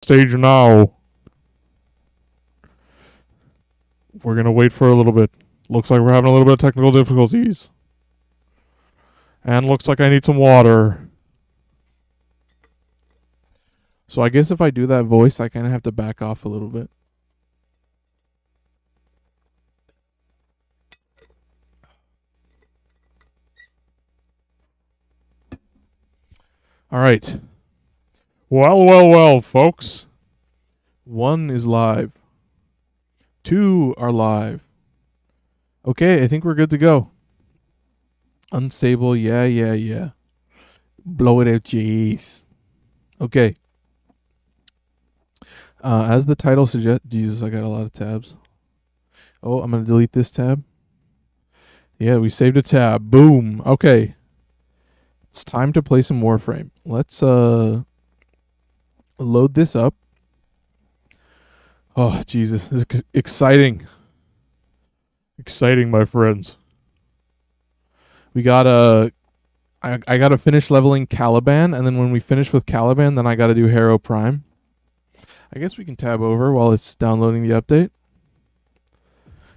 Stage now. We're going to wait for a little bit. Looks like we're having a little bit of technical difficulties. And looks like I need some water. So I guess if I do that voice, I kind of have to back off a little bit. All right. Well, folks. 1 is live. 2 are live. Okay, I think we're good to go. Unstable, yeah. Blow it out, jeez. Okay. As the title suggests, Jesus, I got a lot of tabs. Oh, I'm going to delete this tab. Yeah, we saved a tab. Boom. Okay. It's time to play some Warframe. Let's load this up. Oh, Jesus. This is exciting. Exciting, my friends. We got I got to finish leveling Caliban, and then when we finish with Caliban, then I got to do Hero Prime. I guess we can tab over while it's downloading the update.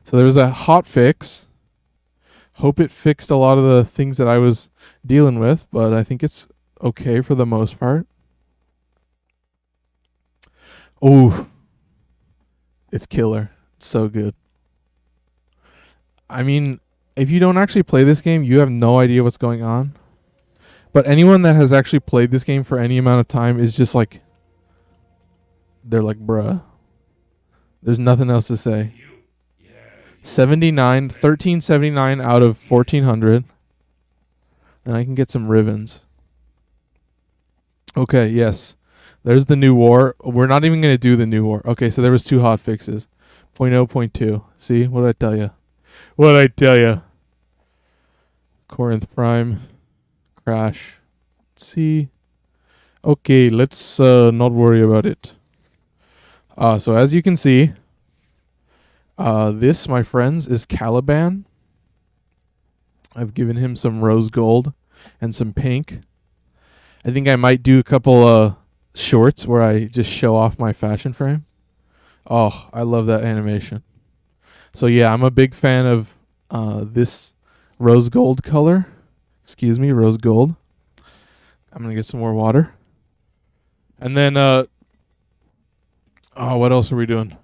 So there was a hot fix. Hope it fixed a lot of the things that I was dealing with, but I think it's okay for the most part. Oh, it's killer. It's so good. I mean, if you don't actually play this game, you have no idea what's going on. But anyone that has actually played this game for any amount of time is just like, they're like, bruh. There's nothing else to say. 1379 out of 1400. And I can get some ribbons. Okay, yes. There's the new war. We're not even going to do the new war. Okay, so there was 2 hot fixes. 0.0, 0.2. See? What did I tell you? What did I tell you? Corinth Prime. Crash. Let's see. Okay, let's not worry about it. So as you can see, this, my friends, is Caliban. I've given him some rose gold and some pink. I think I might do a couple shorts where I just show off my fashion frame. Oh, I love that animation. So yeah, I'm a big fan of this rose gold color. Excuse me, rose gold. I'm going to get some more water. And then, what else are we doing?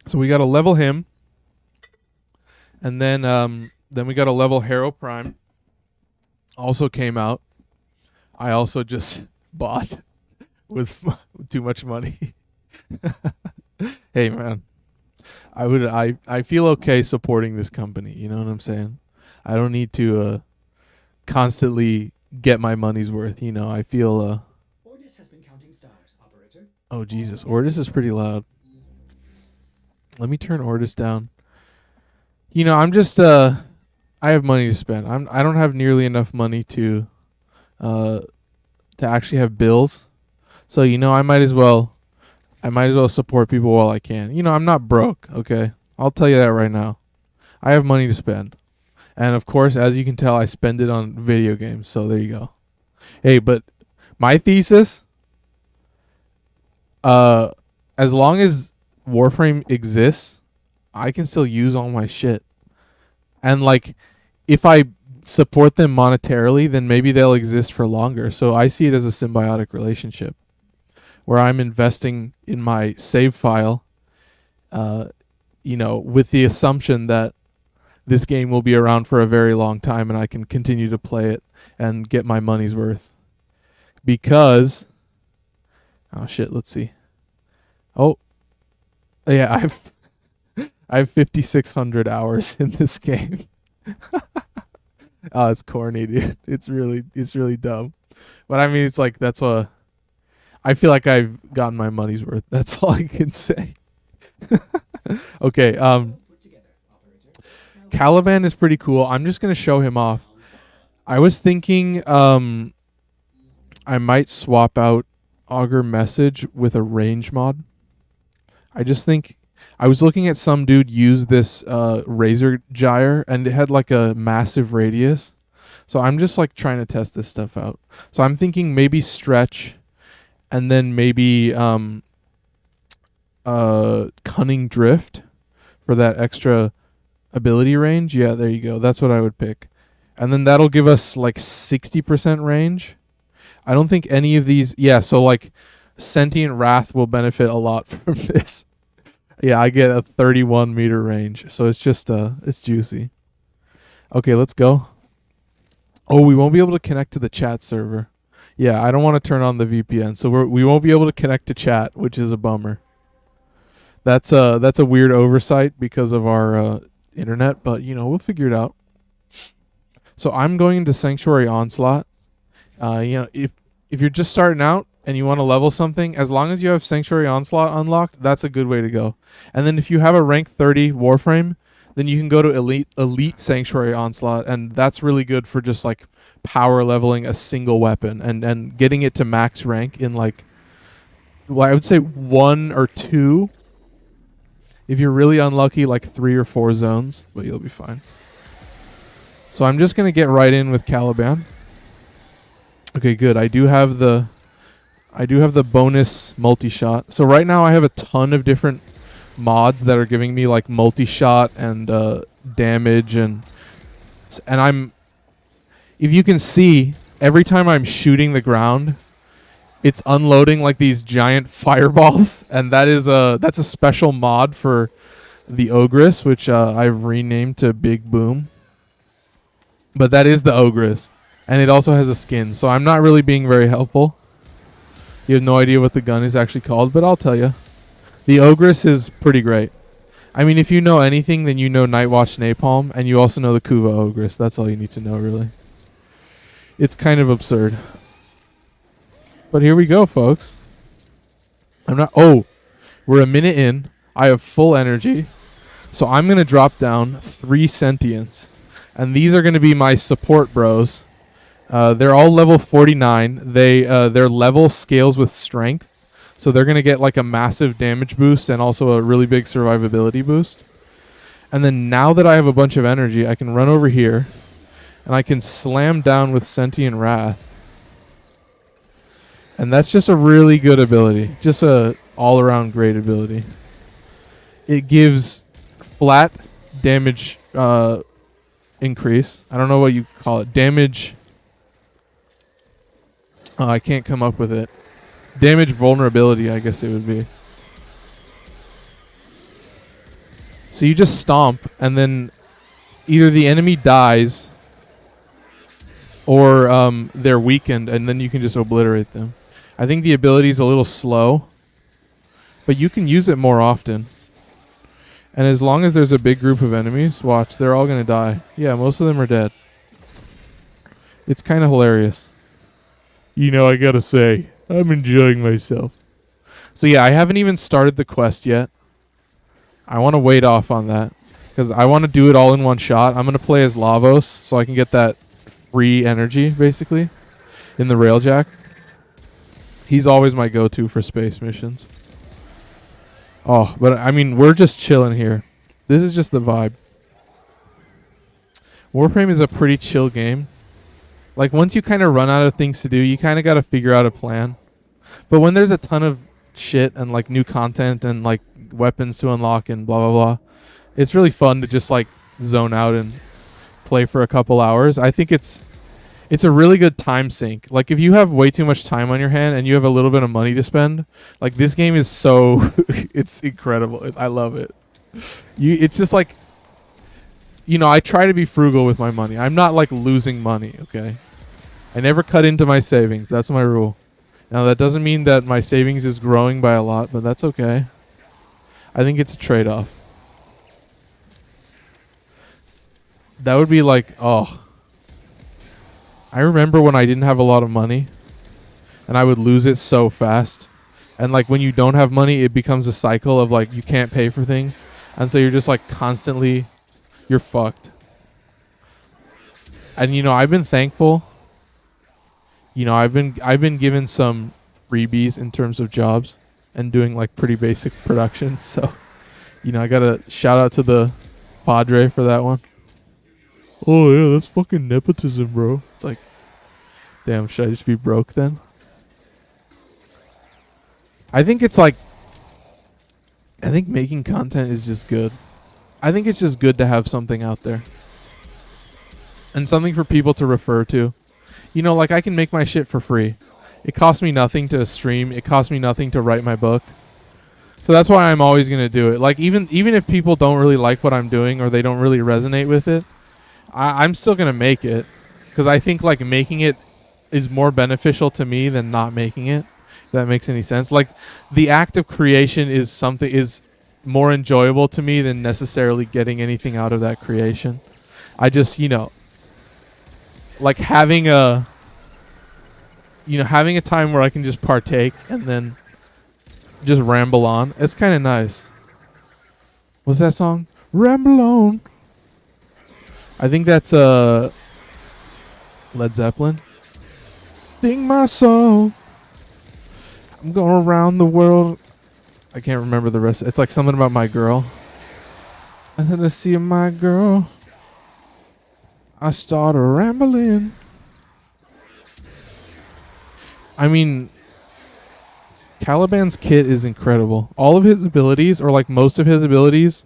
So we got to level him. And then we got to level Hero Prime. Also came out. I also just bought with too much money. Hey man, I feel okay supporting this company. You know what I'm saying? I don't need to constantly get my money's worth. You know, I feel. Ordis has been counting stars, operator. Oh Jesus, Ordis is pretty loud. Let me turn Ordis down. You know, I'm just I have money to spend. I don't have nearly enough money to actually have bills. So, you know, I might as well support people while I can. You know, I'm not broke, okay? I'll tell you that right now. I have money to spend. And of course, as you can tell, I spend it on video games. So there you go. Hey, but my thesis, as long as Warframe exists, I can still use all my shit. And like, if I support them monetarily, then maybe they'll exist for longer. So I see it as a symbiotic relationship where I'm investing in my save file, you know, with the assumption that this game will be around for a very long time and I can continue to play it and get my money's worth. Because, oh shit, let's see. Oh, yeah, I have 5,600 hours in this game. Oh, it's corny, dude. It's really dumb. But I mean, it's like, I feel like I've gotten my money's worth. That's all I can say. Okay, Caliban is pretty cool. I'm just going to show him off. I was thinking I might swap out Augur Message with a range mod. I just think I was looking at some dude use this Razor Gyre, and it had like a massive radius. So I'm just like trying to test this stuff out. So I'm thinking maybe stretch, and then maybe cunning drift for that extra ability range. Yeah, there you go. That's what I would pick. And then that'll give us like 60% range. I don't think any of these. Yeah, so like Sentient Wrath will benefit a lot from this. Yeah, I get a 31 meter range. So it's just it's juicy. Okay, let's go. Oh, we won't be able to connect to the chat server. Yeah, I don't want to turn on the VPN. So we won't be able to connect to chat, which is a bummer. That's a weird oversight because of our internet, but you know, we'll figure it out. So I'm going into Sanctuary Onslaught. You know, if you're just starting out and you want to level something, as long as you have Sanctuary Onslaught unlocked, that's a good way to go. And then if you have a rank 30 Warframe, then you can go to elite Sanctuary Onslaught, and that's really good for just like power leveling a single weapon and getting it to max rank in like, well, I would say 1 or 2. If you're really unlucky, like 3 or 4 zones, but you'll be fine. So I'm just gonna get right in with Caliban. Okay, good. I do have the bonus multi-shot. So right now I have a ton of different mods that are giving me like multi-shot and damage and I'm, if you can see, every time I'm shooting the ground, it's unloading like these giant fireballs, and that's a special mod for the Ogress, which I've renamed to Big Boom. But that is the Ogress, and it also has a skin, so I'm not really being very helpful. You have no idea what the gun is actually called, but I'll tell you. The Ogress is pretty great. I mean, if you know anything, then you know Nightwatch Napalm, and you also know the Kuva Ogress. That's all you need to know, really. It's kind of absurd. But here we go, folks. Oh, we're a minute in. I have full energy. So I'm going to drop down 3 Sentients. And these are going to be my support bros. They're all level 49. Their level scales with strength. So they're going to get like a massive damage boost and also a really big survivability boost. And then now that I have a bunch of energy, I can run over here. And I can slam down with Sentient Wrath. And that's just a really good ability. Just a all-around great ability. It gives flat damage increase. I don't know what you call it. Damage... I can't come up with it. Damage vulnerability, I guess it would be. So you just stomp, and then either the enemy dies, or they're weakened, and then you can just obliterate them. I think the ability is a little slow, but you can use it more often. And as long as there's a big group of enemies, watch, they're all going to die. Yeah, most of them are dead. It's kind of hilarious. You know, I gotta say, I'm enjoying myself. So yeah, I haven't even started the quest yet. I want to wait off on that, because I want to do it all in one shot. I'm going to play as Lavos, so I can get that free energy, basically, in the Railjack. He's always my go-to for space missions. Oh, but I mean, we're just chilling here. This is just the vibe. Warframe is a pretty chill game. Like, once you kind of run out of things to do, you kind of got to figure out a plan. But when there's a ton of shit and, like, new content and, like, weapons to unlock and blah, blah, blah, it's really fun to just, like, zone out and play for a couple hours. I think it's a really good time sink. Like, if you have way too much time on your hand and you have a little bit of money to spend, like, this game is so... it's incredible. I love it. It's just, like... You know, I try to be frugal with my money. I'm not, like, losing money, okay? I never cut into my savings. That's my rule. Now, that doesn't mean that my savings is growing by a lot, but that's okay. I think it's a trade-off. That would be like, oh... I remember when I didn't have a lot of money and I would lose it so fast. And like when you don't have money, it becomes a cycle of like you can't pay for things. And so you're just like constantly, you're fucked. And you know, I've been thankful. You know, I've been given some freebies in terms of jobs and doing like pretty basic production. So, you know, I got to shout out to the Padre for that one. Oh yeah, that's fucking nepotism, bro. It's like, damn, should I just be broke then? I think it's like, I think making content is just good. I think it's just good to have something out there and something for people to refer to. You know, like I can make my shit for free. It costs me nothing to stream. It costs me nothing to write my book. So that's why I'm always gonna do it. Like even if people don't really like what I'm doing or they don't really resonate with it, I'm still gonna make it because I think like making it is more beneficial to me than not making it. If that makes any sense. Like the act of creation is more enjoyable to me than necessarily getting anything out of that creation. I just, like having a having a time where I can just partake and then just ramble on. It's kind of nice. What's that song? Ramble on. I think that's Led Zeppelin. Sing my song. I'm going around the world. I can't remember the rest. It's like something about my girl. And then I see my girl. I start rambling. I mean, Caliban's kit is incredible. All of his abilities, or like most of his abilities,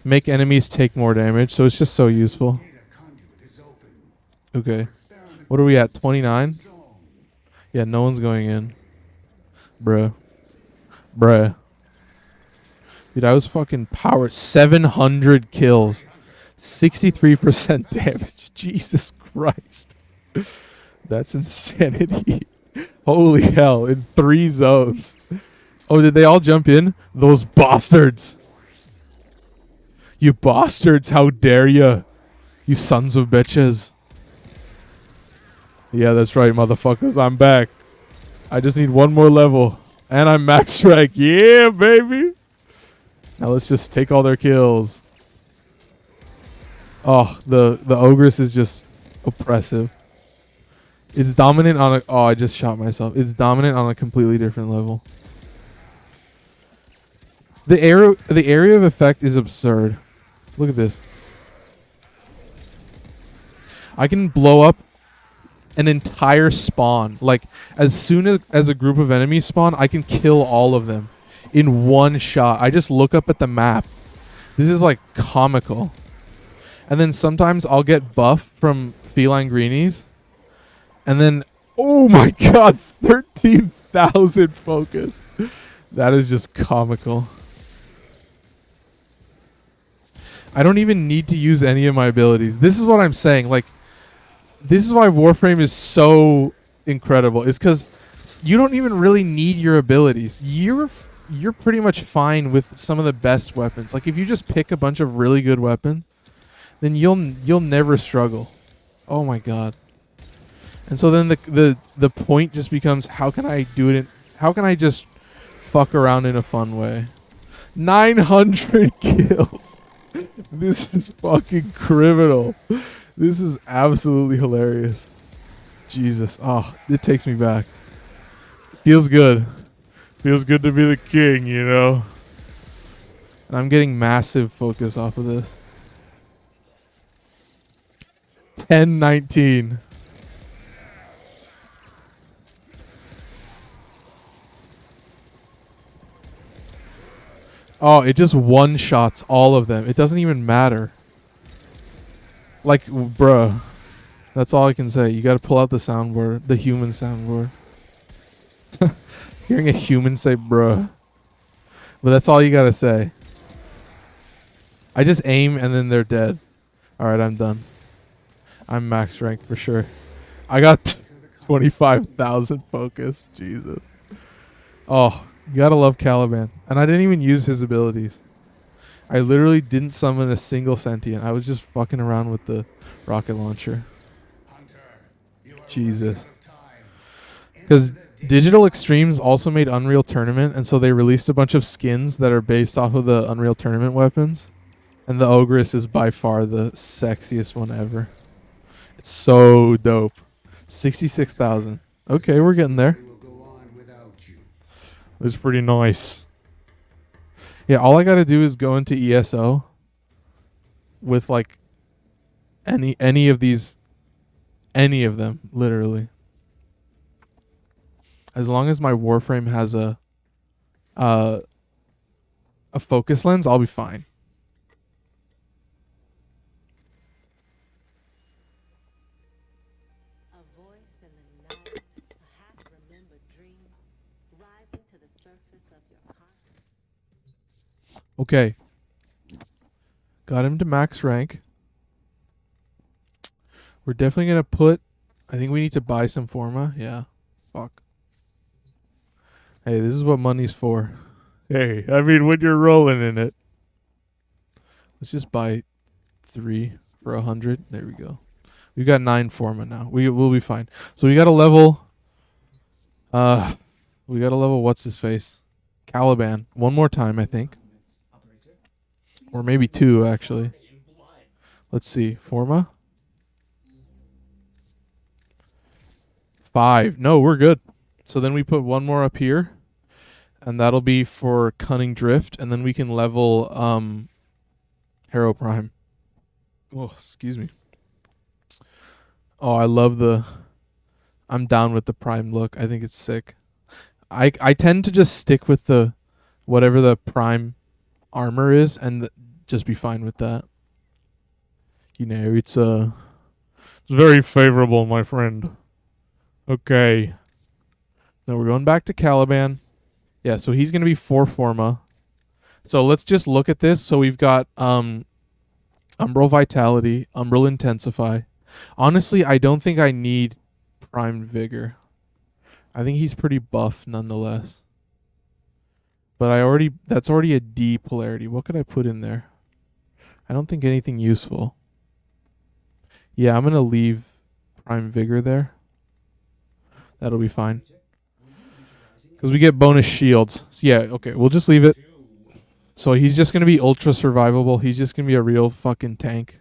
make enemies take more damage, so it's just so useful. Okay. What are we at? 29? Yeah, no one's going in. Bruh. Dude, I was fucking power. 700 kills. 63% damage. Jesus Christ. That's insanity. Holy hell. In 3 zones. Oh, did they all jump in? Those bastards. You bastards. How dare you? You sons of bitches. Yeah, that's right, motherfuckers. I'm back. I just need one more level. And I'm max rank. Yeah, baby. Now let's just take all their kills. Oh, the Ogress is just oppressive. It's dominant on a... Oh, I just shot myself. It's dominant on a completely different level. The area of effect is absurd. Look at this. I can blow up an entire spawn. Like, as soon as a group of enemies spawn, I can kill all of them in one shot. I just look up at the map. This is like comical. And then sometimes I'll get buff from feline greenies. And then, oh my god, 13,000 focus. That is just comical. I don't even need to use any of my abilities. This is what I'm saying. Like, this is why Warframe is so incredible. Is because you don't even really need your abilities. You're pretty much fine with some of the best weapons. Like if you just pick a bunch of really good weapons, then you'll never struggle. Oh my god. And so then the point just becomes, how can I do it? How can I just fuck around in a fun way? 900 kills. This is fucking criminal. This is absolutely hilarious. Jesus. Oh, it takes me back. Feels good. Feels good to be the king, you know? And I'm getting massive focus off of this. 10-19. Oh, it just one-shots all of them. It doesn't even matter. Like, bruh. That's all I can say. You gotta pull out the soundboard. The human soundboard. Hearing a human say bruh. But that's all you gotta say. I just aim and then they're dead. Alright, I'm done. I'm max rank for sure. I got 25,000 focus. Jesus. Oh, you gotta love Caliban. And I didn't even use his abilities. I literally didn't summon a single sentient. I was just fucking around with the rocket launcher. Jesus. Because Digital Extremes also made Unreal Tournament, and so they released a bunch of skins that are based off of the Unreal Tournament weapons. And the Ogress is by far the sexiest one ever. It's so dope. 66,000. Okay, we're getting there. It's pretty nice. Yeah, all I gotta do is go into ESO with like any of these, any of them, literally. As long as my Warframe has a focus lens, I'll be fine. A voice in the night, a half-remembered dream, rising to the surface of your consciousness. Okay. Got him to max rank. We're definitely going to put... I think we need to buy some Forma. Yeah. Fuck. Hey, this is what money's for. Hey, I mean, when you're rolling in it. Let's just buy 3 for 100. There we go. We've got 9 Forma now. We'll be fine. So we got to level... we got to level what's his face? Caliban. One more time, I think. Operator. Or maybe 2, actually. Let's see. Forma? 5. No, we're good. So then we put 1 more up here. And that'll be for Cunning Drift. And then we can level Hero Prime. Oh, excuse me. Oh, I love the... I'm down with the Prime look. I think it's sick. I tend to just stick with the... whatever the Prime armor is and just be fine with that. You know, it's very favorable, my friend. Okay. Now we're going back to Caliban. Yeah, so he's going to be 4 Forma. So let's just look at this. So we've got Umbral Vitality, Umbral Intensify. Honestly, I don't think I need Prime Vigor. I think he's pretty buff nonetheless. But that's already a D polarity. What could I put in there? I don't think anything useful. Yeah, I'm going to leave Prime Vigor there. That'll be fine. Because we get bonus shields. So yeah, okay, we'll just leave it. So he's just going to be ultra survivable. He's just going to be a real fucking tank.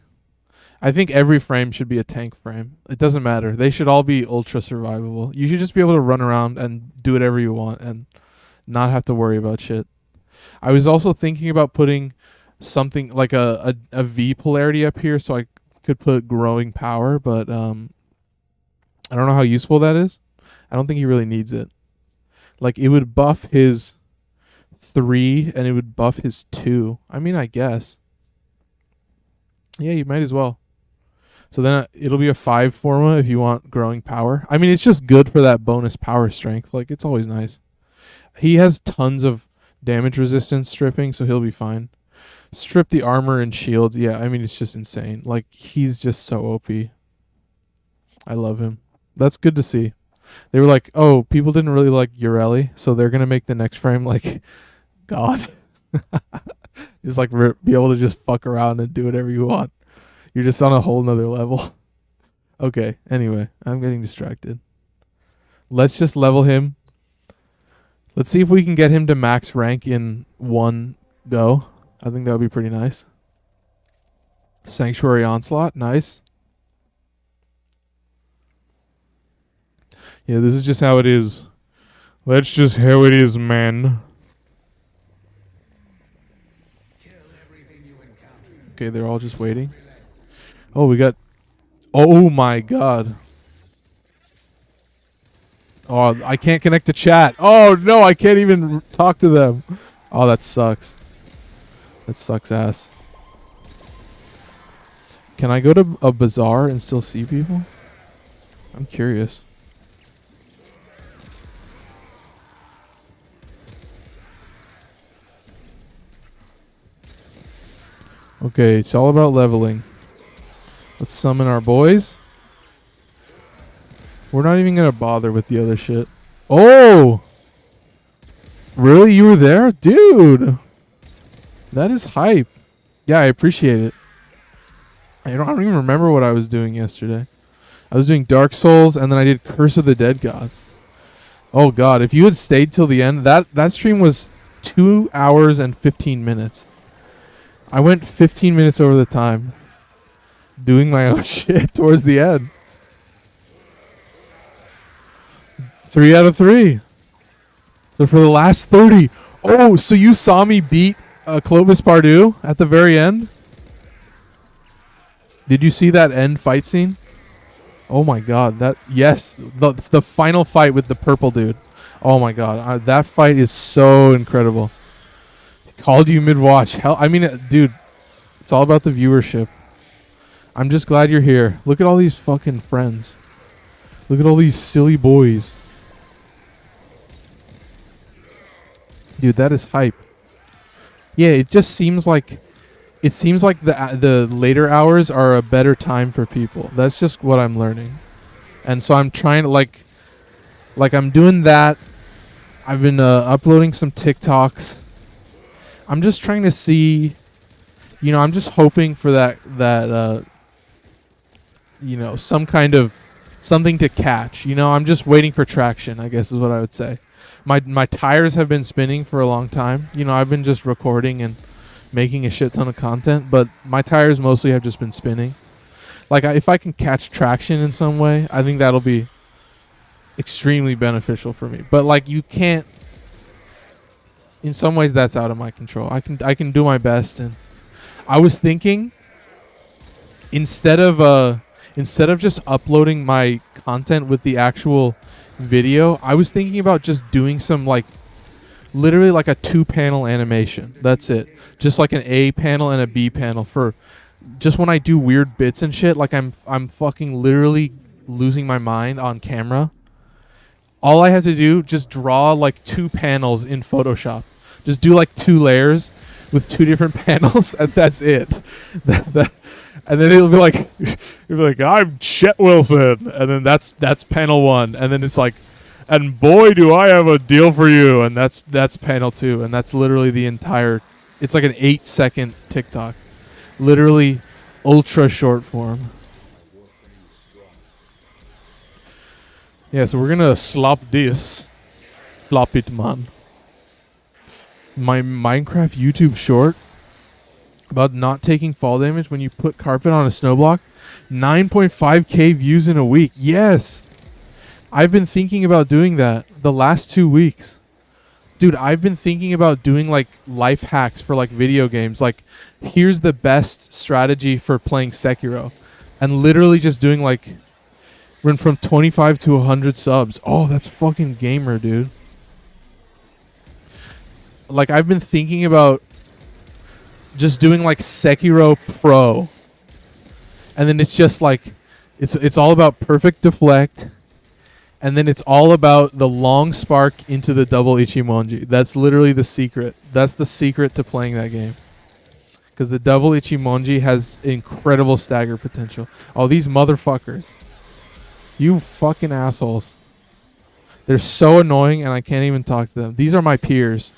I think every frame should be a tank frame. It doesn't matter. They should all be ultra survivable. You should just be able to run around and do whatever you want and not have to worry about shit. I was also thinking about putting something like a V polarity up here so I could put growing power, but I don't know how useful that is. I don't think he really needs it. Like, it would buff his 3 and it would buff his 2. I mean, I guess. Yeah, you might as well. So then it'll be a 5 Forma if you want growing power. I mean, it's just good for that bonus power strength. Like, it's always nice. He has tons of damage resistance stripping, so he'll be fine. Strip the armor and shields. Yeah, I mean, it's just insane. Like, he's just so OP. I love him. That's good to see. They were like, oh, people didn't really like Ureli, so they're going to make the next frame like God. Just like be able to just fuck around and do whatever you want. You're just on a whole nother level. Okay, anyway, I'm getting distracted. Let's just level him. Let's see if we can get him to max rank in one go. I think that would be pretty nice. Sanctuary Onslaught, nice. Yeah, this is just how it is. That's just how it is, man. Okay, they're all just waiting. Oh, we got... Oh, my God. Oh, I can't connect to chat. Oh, no, I can't even talk to them. Oh, that sucks. That sucks ass. Can I go to a bazaar and still see people? I'm curious. Okay, it's all about leveling. Let's summon our boys. We're not even going to bother with the other shit. Oh! Really? You were there? Dude! That is hype. Yeah, I appreciate it. I don't even remember what I was doing yesterday. I was doing Dark Souls, and then I did Curse of the Dead Gods. Oh, God. If you had stayed till the end, that stream was 2 hours and 15 minutes. I went 15 minutes over the time doing my own shit towards the end. 3 out of 3. So for the last 30. Oh, so you saw me beat Clovis Pardue at the very end? Did you see that end fight scene? Oh my god, it's the final fight with the purple dude. Oh my god, that fight is so incredible. Called you mid-watch. Hell, I mean, dude, it's all about the viewership. I'm just glad you're here. Look at all these fucking friends. Look at all these silly boys. Dude, that is hype. Yeah, it just seems like the later hours are a better time for people. That's just what I'm learning. And so I'm trying to like I'm doing that. I've been uploading some TikToks. I'm just trying to see, I'm just hoping for that some kind of something to catch. I'm just waiting for traction, I guess is what I would say. My tires have been spinning for a long time. I've been just recording and making a shit ton of content, but my tires mostly have just been spinning. Like, if I can catch traction in some way, I think that'll be extremely beneficial for me. But like, you can't. In some ways, that's out of my control. I can do my best, and I was thinking instead of just uploading my content with the actual video, I was thinking about just doing some literally like a 2-panel animation. That's it. Just like an A panel and a B panel for just when I do weird bits and shit. Like I'm fucking literally losing my mind on camera. All I have to do, just draw like 2 panels in Photoshop. Just do like 2 layers with 2 different panels, and that's it. And then it'll be like, I'm Chet Wilson, and then that's panel 1, and then it's like, and boy, do I have a deal for you, and that's panel 2, and that's literally the entire. It's like an 8-second TikTok, literally ultra short form. Yeah, so we're gonna slop it, man. My Minecraft YouTube short about not taking fall damage when you put carpet on a snow block. 9.5k views in a week. Yes. I've been thinking about doing that the last 2 weeks. Dude, I've been thinking about doing like life hacks for like video games. Like, here's the best strategy for playing Sekiro. And literally just doing like, run from 25 to 100 subs. Oh, that's fucking gamer, dude. Like, I've been thinking about just doing like Sekiro Pro. And then it's just like, it's all about perfect deflect. And then it's all about the long spark into the double Ichimonji. That's literally the secret. That's the secret to playing that game. Because the double Ichimonji has incredible stagger potential. Oh, these motherfuckers. You fucking assholes. They're so annoying, and I can't even talk to them. These are my peers.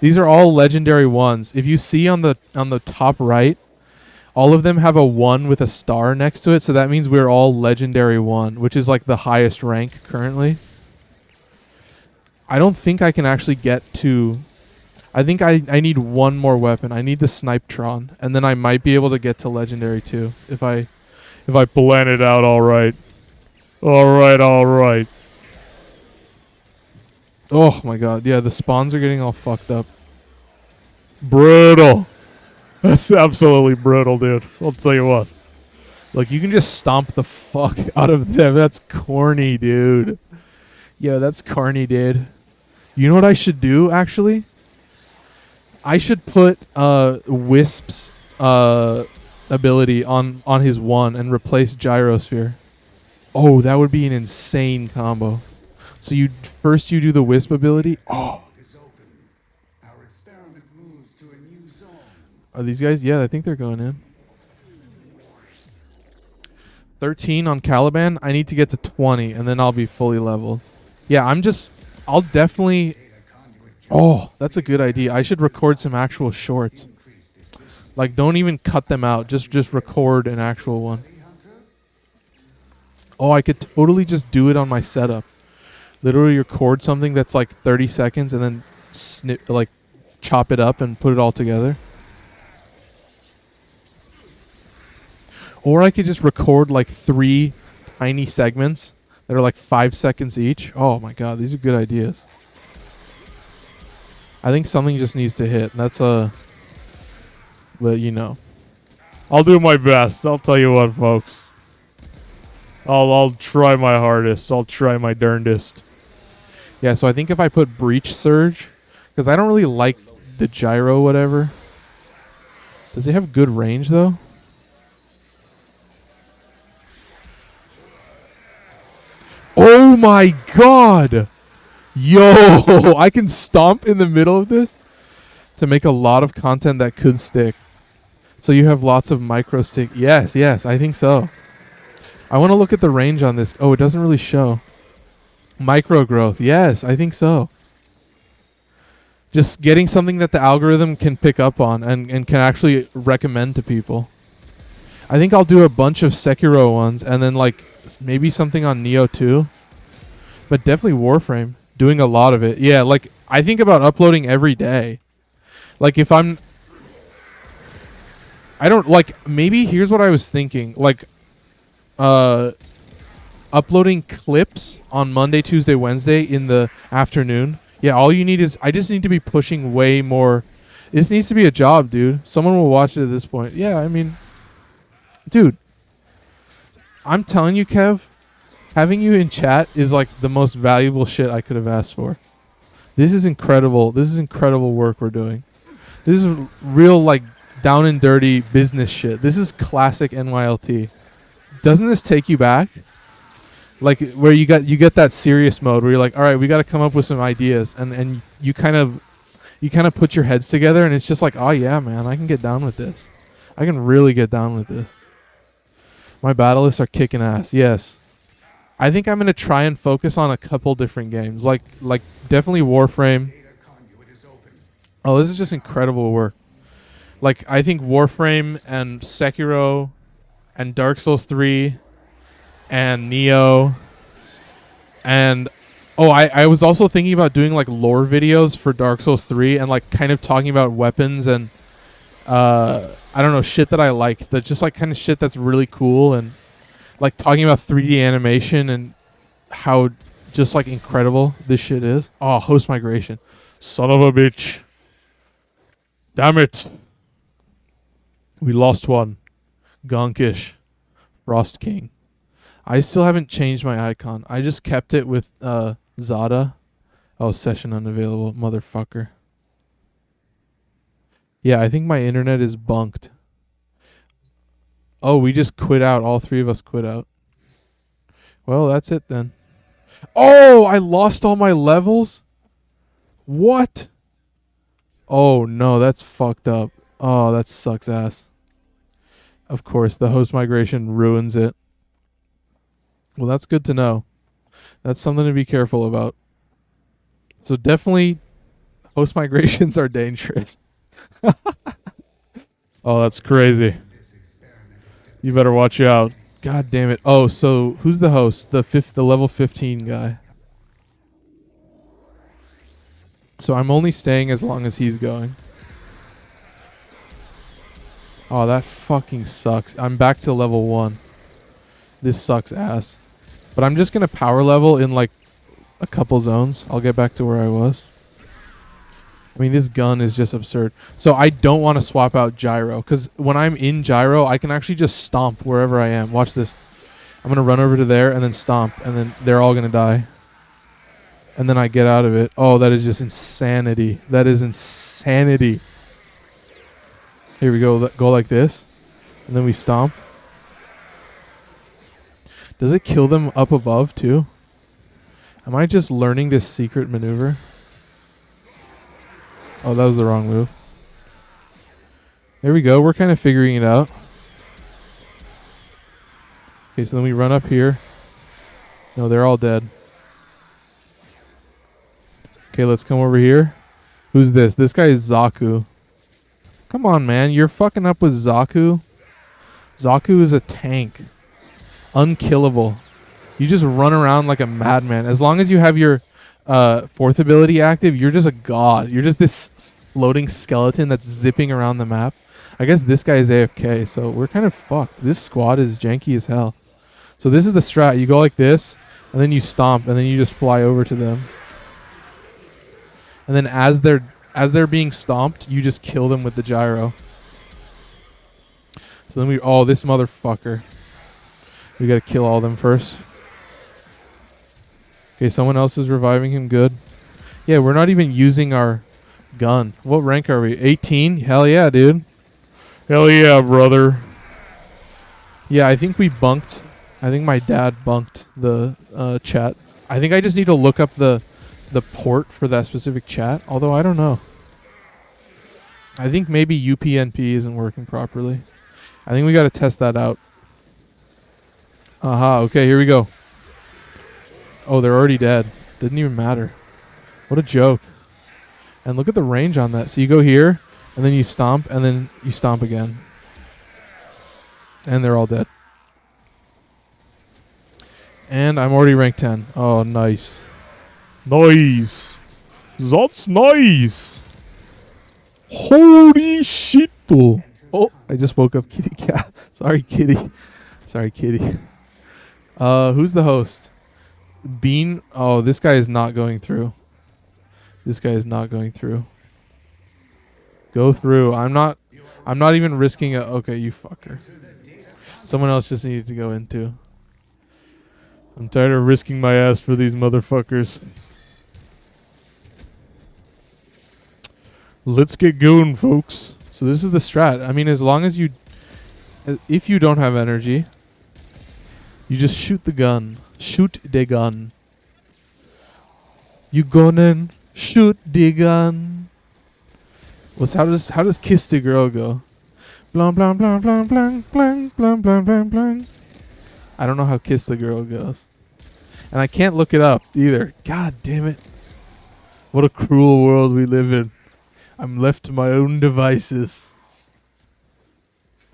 These are all legendary ones. If you see on the top right, all of them have a 1 with a star next to it, so that means we're all legendary 1, which is like the highest rank currently. I don't think I can actually get to. I think I need 1 more weapon. I need the Snipetron, and then I might be able to get to legendary 2 if I plan it out all right. All right. Oh my god, yeah, the spawns are getting all fucked up. Brutal. That's absolutely brutal, dude. I'll tell you what. Look, you can just stomp the fuck out of them. That's corny, dude. Yo, that's corny, dude. You know what I should do, actually? I should put Wisp's ability on his 1 and replace Gyrosphere. Oh, that would be an insane combo. So you do the Wisp ability. Oh. Are these guys? Yeah, I think they're going in. 13 on Caliban. I need to get to 20, and then I'll be fully leveled. Yeah, I'll definitely. Oh, that's a good idea. I should record some actual shorts. Like, don't even cut them out. Just record an actual one. Oh, I could totally just do it on my setup. Literally record something that's like 30 seconds and then chop it up and put it all together. Or I could just record like 3 tiny segments that are like 5 seconds each. Oh my god, these are good ideas. I think something just needs to hit. That's but you know. I'll do my best. I'll tell you what, folks. I'll try my hardest. I'll try my darndest. Yeah, so I think if I put Breach Surge, because I don't really like the gyro whatever. Does it have good range, though? Oh my god! Yo, I can stomp in the middle of this to make a lot of content that could stick. So you have lots of micro stick. Yes, yes, I think so. I want to look at the range on this. Oh, it doesn't really show. Micro growth. Yes, I think so. Just getting something that the algorithm can pick up on and can actually recommend to people. I think I'll do a bunch of Sekiro ones and then like maybe something on Neo too. But definitely Warframe. Doing a lot of it. Yeah, like I think about uploading every day. Like if I don't like maybe here's what I was thinking. Like uploading clips on Monday, Tuesday, Wednesday in the afternoon. Yeah, all you need is I just need to be pushing way more. This needs to be a job, dude. Someone will watch it at this point. Yeah, I mean, dude, I'm telling you, Kev, having you in chat is like the most valuable shit I could have asked for. This is incredible. This is incredible work we're doing. This is real like down and dirty business shit. This is classic NYLT. Doesn't this take you back? Like where you get that serious mode where you're like, all right, we got to come up with some ideas, and you kind of put your heads together, and it's just like, oh yeah, man, I can get down with this. I can really get down with this. My battleists are kicking ass. Yes, I think I'm gonna try and focus on a couple different games, like definitely Warframe. Oh, this is just incredible work. Like I think Warframe and Sekiro and Dark Souls 3 and Neo and I was also thinking about doing like lore videos for Dark Souls 3 and like kind of talking about weapons and I don't know, shit that I liked, that just like kind of shit that's really cool, and like talking about 3D animation and how just like incredible this shit is. Oh, host migration. Son of a bitch. Damn it. We lost one. Gonkish. Frost King. I still haven't changed my icon. I just kept it with Zada. Oh, session unavailable. Motherfucker. Yeah, I think my internet is bunked. Oh, we just quit out. All three of us quit out. Well, that's it then. Oh, I lost all my levels? What? Oh, no, that's fucked up. Oh, that sucks ass. Of course, the host migration ruins it. Well, that's good to know. That's something to be careful about. So definitely, host migrations are dangerous. Oh, that's crazy. You better watch out. God damn it. Oh, so who's the host? The level 15 guy. So I'm only staying as long as he's going. Oh, that fucking sucks. I'm back to level 1. This sucks ass. But I'm just going to power level in like a couple zones. I'll get back to where I was. I mean, this gun is just absurd. So I don't want to swap out gyro, because when I'm in gyro, I can actually just stomp wherever I am. Watch this. I'm going to run over to there and then stomp, and then they're all going to die. And then I get out of it. Oh, that is just insanity. That is insanity. Here we go. Go like this. And then we stomp. Does it kill them up above too? Am I just learning this secret maneuver? Oh, that was the wrong move. There we go. We're kind of figuring it out. Okay, so then we run up here. No, they're all dead. Okay, let's come over here. Who's this? This guy is Zaku. Come on, man. You're fucking up with Zaku. Zaku is a tank. Unkillable. You just run around like a madman. As long as you have your fourth ability active, you're just a god. You're just this floating skeleton that's zipping around the map. I guess this guy is AFK, so we're kind of fucked. This squad is janky as hell. So this is the strat. You go like this, and then you stomp, and then you just fly over to them. And then as they're being stomped, you just kill them with the gyro. So then oh, this motherfucker. We gotta kill all them first. Okay, someone else is reviving him. Good. Yeah, we're not even using our gun. What rank are we? 18? Hell yeah, dude. Hell yeah, brother. Yeah, I think we bunked. I think my dad bunked the chat. I think I just need to look up the port for that specific chat. Although I don't know. I think maybe UPnP isn't working properly. I think we got to test that out. Aha, okay, here we go. Oh, they're already dead. Didn't even matter. What a joke. And look at the range on that. So you go here, and then you stomp, and then you stomp again. And they're all dead. And I'm already ranked 10. Oh, nice. Nice. That's nice. Holy shit. Oh, I just woke up kitty cat. Sorry, kitty. Sorry, kitty. Who's the host? Bean. Oh, this guy is not going through. This guy is not going through. Go through. I'm not even risking a... Okay, you fucker. Someone else just needed to go into. I'm tired of risking my ass for these motherfuckers. Let's get going, folks. So this is the strat. I mean, as long as you... If you don't have energy, you just shoot the gun. Shoot the gun. You gonna shoot the gun. How does Kiss the Girl go? Blang blang blang blang blang blang blang blang blang blang. I don't know how Kiss the Girl goes. And I can't look it up either. God damn it. What a cruel world we live in. I'm left to my own devices.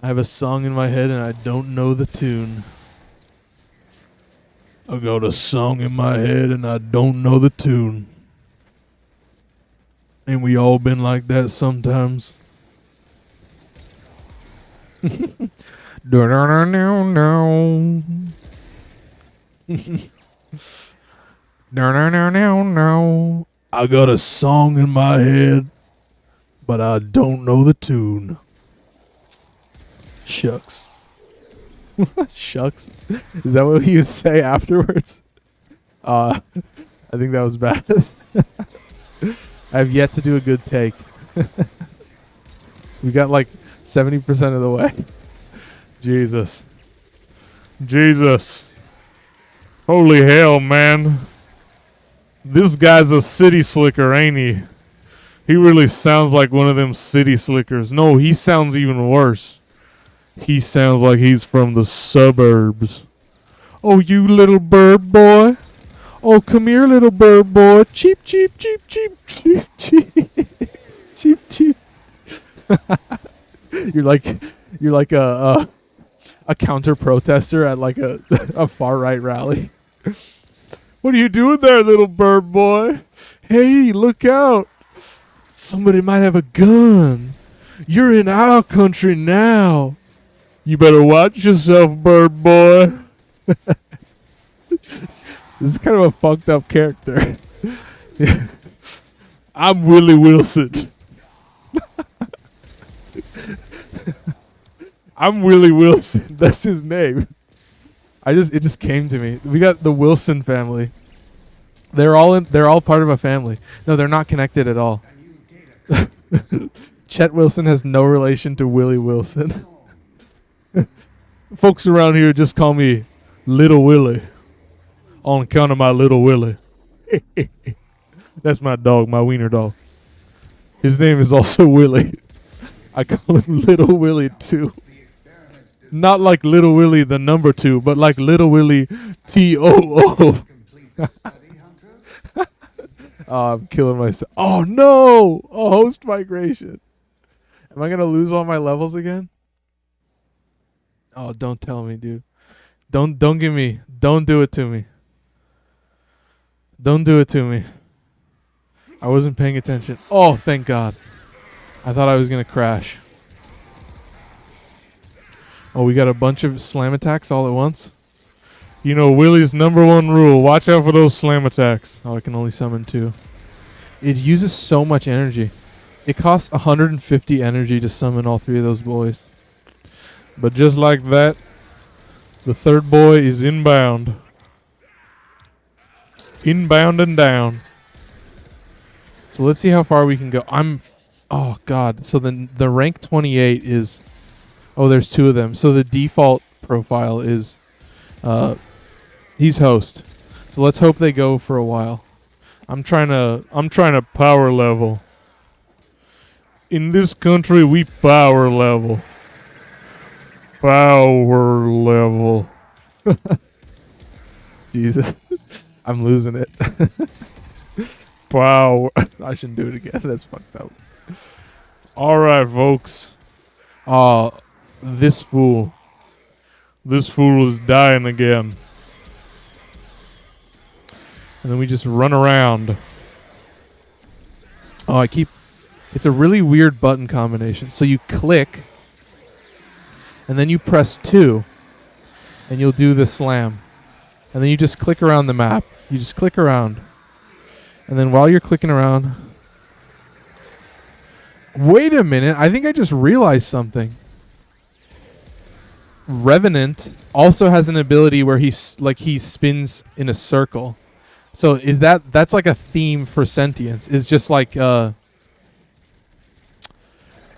I have a song in my head and I don't know the tune. I got a song in my head and I don't know the tune. Ain't we all been like that sometimes? I got a song in my head, but I don't know the tune. Shucks. Shucks. Is that what you would say afterwards? I think that was bad. I have yet to do a good take. We got like 70% of the way. Jesus. Jesus. Holy hell, man. This guy's a city slicker, ain't he? He really sounds like one of them city slickers. No, he sounds even worse. He sounds like he's from the suburbs. Oh, you little bird boy. Oh, come here, little bird boy. Cheep, cheep, cheep, cheep, cheep, cheep. Cheep, cheep. You're like a counter protester at like a far right rally. What are you doing there, little bird boy? Hey, look out. Somebody might have a gun. You're in our country now. You better watch yourself, bird boy. This is kind of a fucked up character. I'm Willie Wilson. I'm Willie Wilson. That's his name. It just came to me. We got the Wilson family. They're all part of a family. No, they're not connected at all. Chet Wilson has no relation to Willie Wilson. Folks around here just call me Little Willie. On account of my little Willie. That's my dog, my wiener dog. His name is also Willie. I call him Little Willie too. Not like Little Willie the number 2, but like Little Willie T-O-O. Oh, I'm killing myself. Oh no! Oh, host migration. Am I gonna lose all my levels again? Oh, don't tell me, dude. Don't give me. Don't do it to me. Don't do it to me. I wasn't paying attention. Oh, thank God. I thought I was gonna crash. Oh, we got a bunch of slam attacks all at once. You know, Willie's #1 rule. Watch out for those slam attacks. Oh, I can only summon 2. It uses so much energy. It costs 150 energy to summon all 3 of those boys. But just like that, the third boy is inbound. Inbound and down. So let's see how far we can go. Oh god. So then the rank 28 is, oh, there's two of them. So the default profile is he's host. So let's hope they go for a while. I'm trying to power level. In this country we power level. Power level. Jesus. I'm losing it. Power. I shouldn't do it again. That's fucked up. Alright, folks. This fool. This fool is dying again. And then we just run around. Oh, it's a really weird button combination. So you click, and then you press 2, and you'll do the slam. And then you just click around the map. You just click around. And then while you're clicking around... Wait a minute. I think I just realized something. Revenant also has an ability where he spins in a circle. So that's like a theme for sentience. It's just like I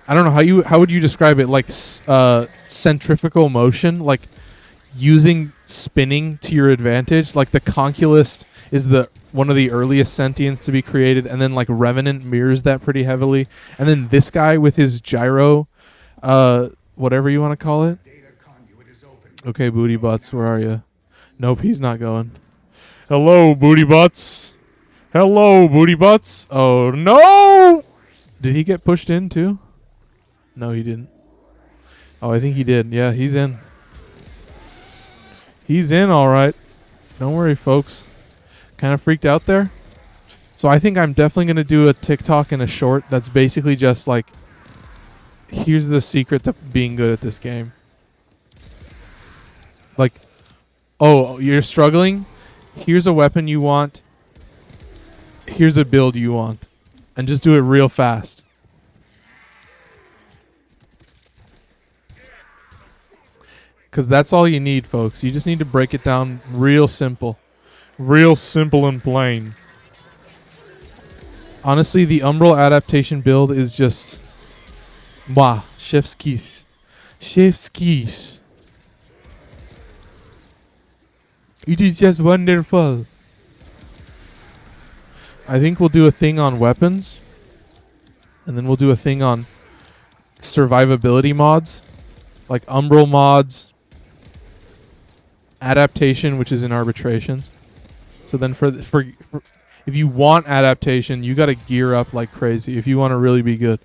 don't know how would you describe it, like centrifugal motion, like using spinning to your advantage. Like the Conculist is one of the earliest sentients to be created, and then like Revenant mirrors that pretty heavily, and then this guy with his gyro, whatever you want to call it. Okay, booty butts, where are you? Nope, he's not going. Hello, booty butts. Hello, booty butts. Oh no! Did he get pushed in too? No, he didn't. Oh, I think he did. Yeah, he's in. He's in, all right. Don't worry, folks. Kind of freaked out there. So I think I'm definitely going to do a TikTok and a short that's basically just like, here's the secret to being good at this game. Like, oh, you're struggling? Here's a weapon you want. Here's a build you want. And just do it real fast. Because that's all you need, folks. You just need to break it down real simple. Real simple and plain. Honestly, the Umbral adaptation build is just... Mwah. Chef's kiss. Chef's kiss. It is just wonderful. I think we'll do a thing on weapons. And then we'll do a thing on survivability mods. Like Umbral mods. Adaptation, which is in arbitrations. So then for if you want adaptation, you got to gear up like crazy if you want to really be good.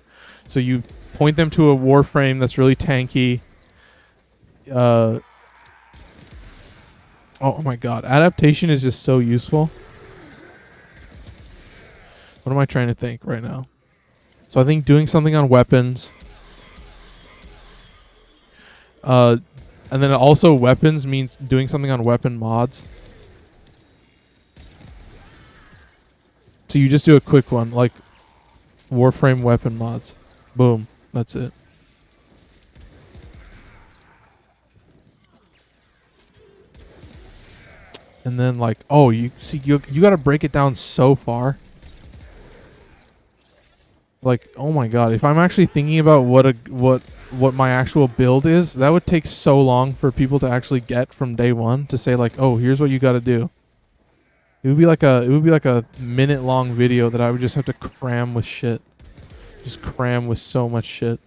So you point them to a Warframe that's really tanky. Oh my god, adaptation is just so useful. What am I trying to think right now? So I think doing something on weapons. And then also weapons means doing something on weapon mods. So you just do a quick one, like Warframe weapon mods. Boom. That's it. And then like, oh, you see, you got to break it down so far. Like, oh my god, if I'm actually thinking about what my actual build is, that would take so long for people to actually get from day one to say like, oh, here's what you got to do. It would be like a minute long video that I would just have to cram with shit. Just cram with so much shit.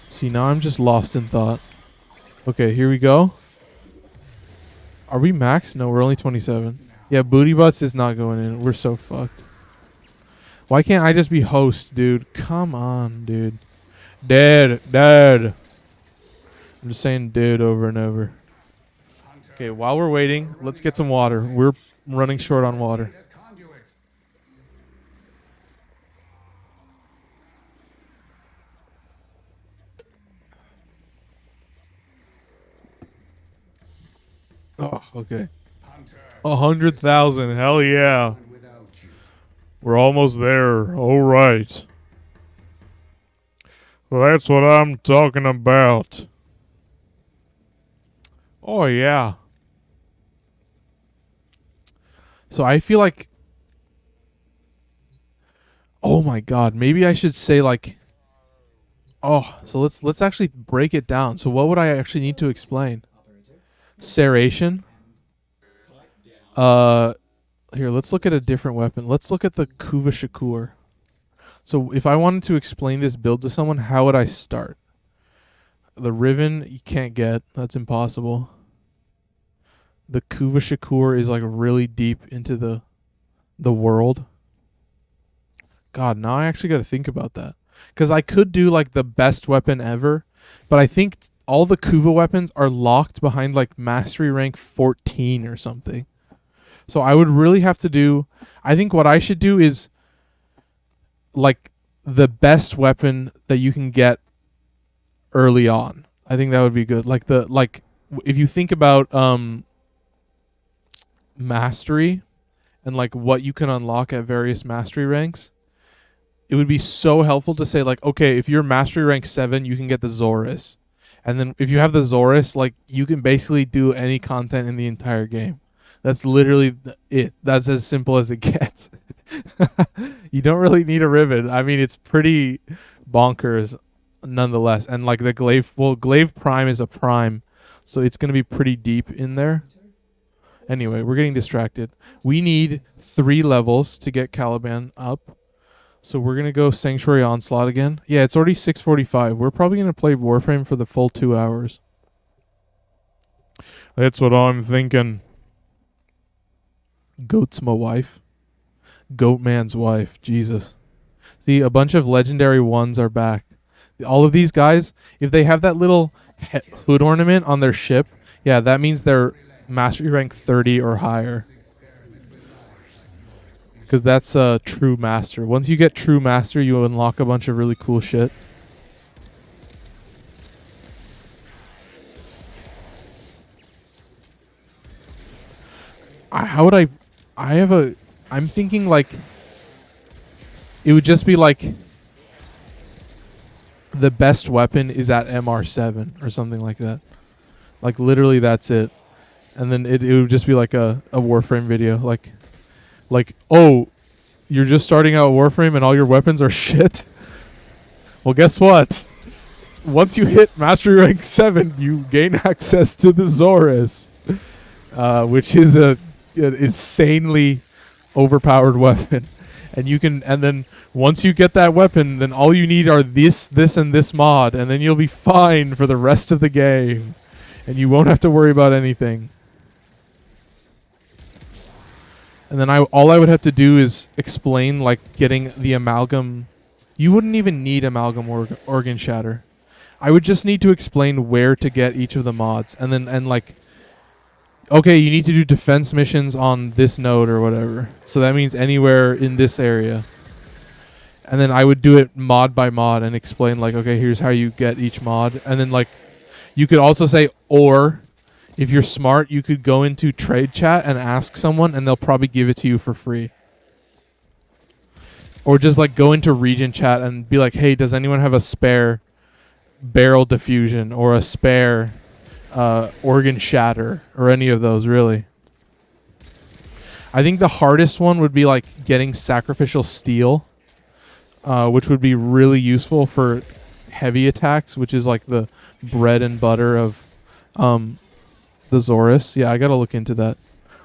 See, now I'm just lost in thought. Okay, here we go. Are we max? No, we're only 27. Yeah, booty butts is not going in. We're so fucked. Why can't I just be host, dude? Come on, dude. Dead. I'm just saying dude over and over. Okay, while we're waiting, let's get some water. We're running short on water. Oh, okay. 100,000. Hell yeah. We're almost there. All right. Well, that's what I'm talking about. Oh, yeah. So I feel like... Oh, my God. Maybe I should say, like... Oh, so let's actually break it down. So what would I actually need to explain? Serration. Here, let's look at a different weapon. Let's look at the Kuva Shakur. So if I wanted to explain this build to someone, how would I start? The Riven you can't get. That's impossible. The Kuva Shakur is like really deep into the world. God, now I actually got to think about that. Because I could do like the best weapon ever, but I think all the Kuva weapons are locked behind like mastery rank 14 or something. So I would really have to do... I think what I should do is like the best weapon that you can get early on. I think that would be good. Like if you think about mastery and like what you can unlock at various mastery ranks, it would be so helpful to say like, okay, if you're mastery rank 7, you can get the Zorus. And then if you have the Zorus, like you can basically do any content in the entire game. That's literally it. That's as simple as it gets. You don't really need a Riven. I mean, it's pretty bonkers nonetheless. And like the Glaive Prime is a prime, so it's going to be pretty deep in there. Anyway, we're getting distracted. We need 3 levels to get Caliban up. So we're going to go Sanctuary Onslaught again. Yeah, it's already 6:45. We're probably going to play Warframe for the full 2 hours. That's what I'm thinking. Goat's my wife. Goat man's wife. Jesus. See, a bunch of legendary ones are back. All of these guys, if they have that little hood ornament on their ship, yeah, that means they're mastery rank 30 or higher. Because that's a true master. Once you get true master, you unlock a bunch of really cool shit. How would I'm thinking like it would just be like the best weapon is at MR7 or something like that. Like literally that's it. And then it would just be like a Warframe video. Like, oh, you're just starting out Warframe and all your weapons are shit? Well, guess what? Once you hit Mastery Rank 7, you gain access to the Zorus, which is an insanely overpowered weapon. And then once you get that weapon, then all you need are this, and this mod, and then you'll be fine for the rest of the game. And you won't have to worry about anything. And then all I would have to do is explain like getting the amalgam. You wouldn't even need amalgam organ shatter. I would just need to explain where to get each of the mods, and like, okay, you need to do defense missions on this node or whatever. So that means anywhere in this area. And then I would do it mod by mod and explain like, okay, here's how you get each mod. And then like, you could also say, or if you're smart, you could go into trade chat and ask someone and they'll probably give it to you for free. Or just like go into region chat and be like, hey, does anyone have a spare barrel diffusion or a spare organ shatter or any of those, really? I think the hardest one would be like getting sacrificial steel, which would be really useful for heavy attacks, which is like the bread and butter of the Zorus. Yeah, I gotta look into that.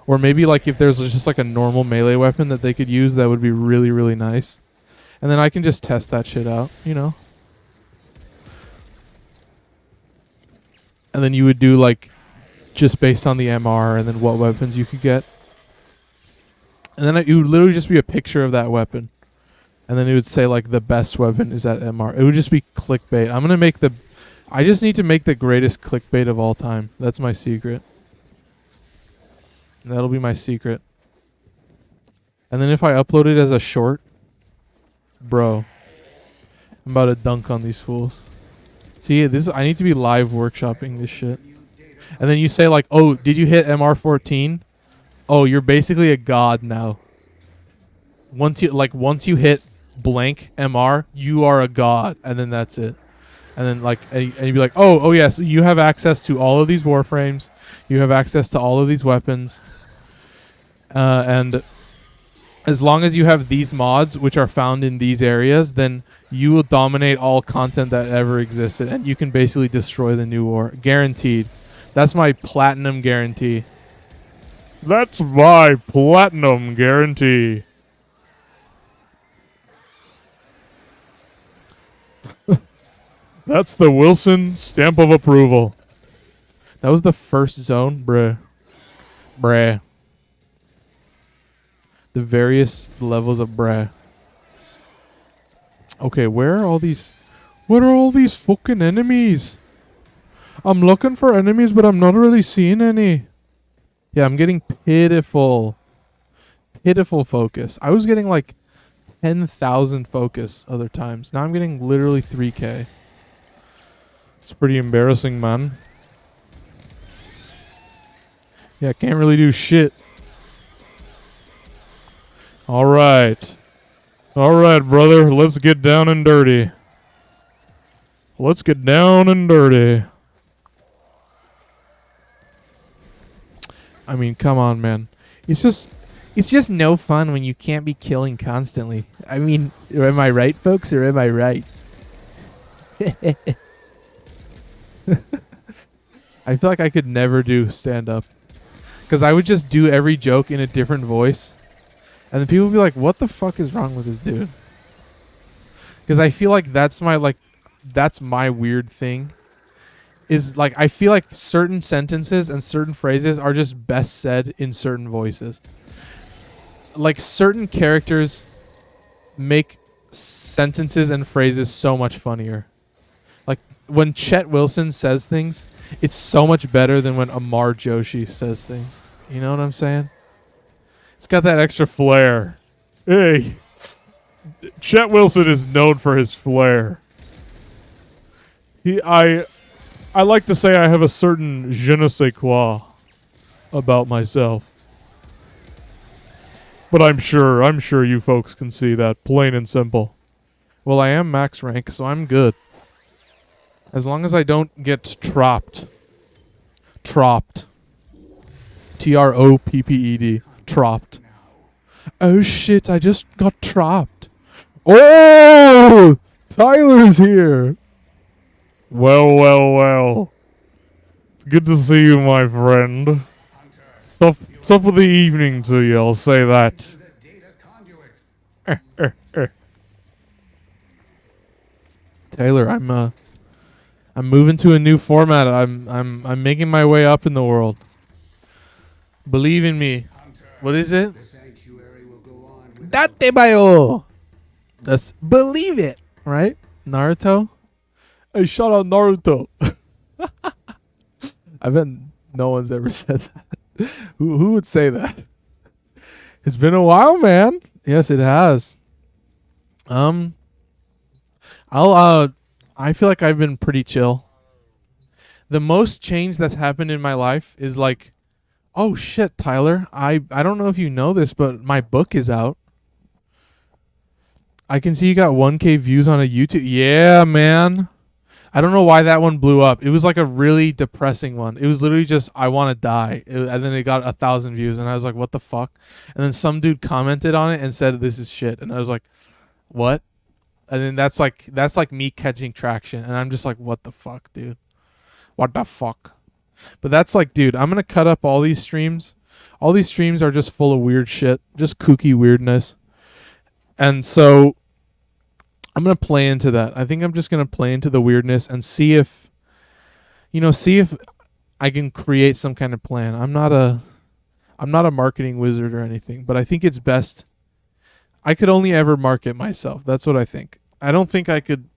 Or maybe like if there's just like a normal melee weapon that they could use, that would be really, really nice. And then I can just test that shit out, you know? And then you would do like just based on the MR and then what weapons you could get. And then it would literally just be a picture of that weapon. And then it would say like the best weapon is at MR. It would just be clickbait. I just need to make the greatest clickbait of all time. That's my secret. That'll be my secret. And then if I upload it as a short, bro, I'm about to dunk on these fools. See, I need to be live workshopping this shit. And then you say like, oh, did you hit MR14? Oh, you're basically a god now. Once you hit blank MR, you are a god, and then that's it. And then and you'd be like, oh yes, you have access to all of these warframes, you have access to all of these weapons, and as long as you have these mods, which are found in these areas, then you will dominate all content that ever existed, and you can basically destroy the new war, guaranteed. That's my platinum guarantee. That's my platinum guarantee. That's the Wilson stamp of approval. That was the first zone, bruh. Bruh. The various levels of bruh. Okay, where are all these... What are all these fucking enemies? I'm looking for enemies, but I'm not really seeing any. Yeah, I'm getting pitiful. Pitiful focus. I was getting like 10,000 focus other times. Now I'm getting literally 3k. It's pretty embarrassing, man. Yeah, can't really do shit. Alright. Alright, brother. Let's get down and dirty. Let's get down and dirty. I mean, come on, man. It's just no fun when you can't be killing constantly. I mean, am I right, folks, or am I right? I feel like I could never do stand-up. Because I would just do every joke in a different voice. And then people would be like, what the fuck is wrong with this dude? Because I feel like that's my weird thing. Is like, I feel like certain sentences and certain phrases are just best said in certain voices. Like, certain characters make sentences and phrases so much funnier. Like, when Chet Wilson says things, it's so much better than when Amar Joshi says things. You know what I'm saying? It's got that extra flair. Hey, Chet Wilson is known for his flair. I like to say I have a certain je ne sais quoi about myself. But I'm sure you folks can see that, plain and simple. Well, I am max rank, so I'm good. As long as I don't get tropped. Tropped. Tropped. Tropped. Oh shit, I just got tropped. Oh! Tyler's here! Well. It's good to see you, my friend. Top of the evening to you, I'll say that. Taylor, I'm moving to a new format. I'm making my way up in the world. Believe in me. What is it? Date bayo. That's believe it, right? Naruto? Hey, shout out Naruto. I bet no one's ever said that. Who would say that? It's been a while, man. Yes, it has. I feel like I've been pretty chill. The most change that's happened in my life is like, oh shit, Tyler. I don't know if you know this, but my book is out. I can see you got 1K views on a YouTube. Yeah, man. I don't know why that one blew up. It was like a really depressing one. It was literally just, I want to die. And then it got 1,000 views. And I was like, what the fuck? And then some dude commented on it and said, this is shit. And I was like, what? And then that's like me catching traction. And I'm just like, what the fuck, dude? What the fuck? But that's like, dude, I'm going to cut up all these streams. All these streams are just full of weird shit. Just kooky weirdness. And so I'm going to play into that. I think I'm just going to play into the weirdness and see if I can create some kind of plan. I'm not a marketing wizard or anything, but I think it's best. I could only ever market myself. That's what I think. I don't think I could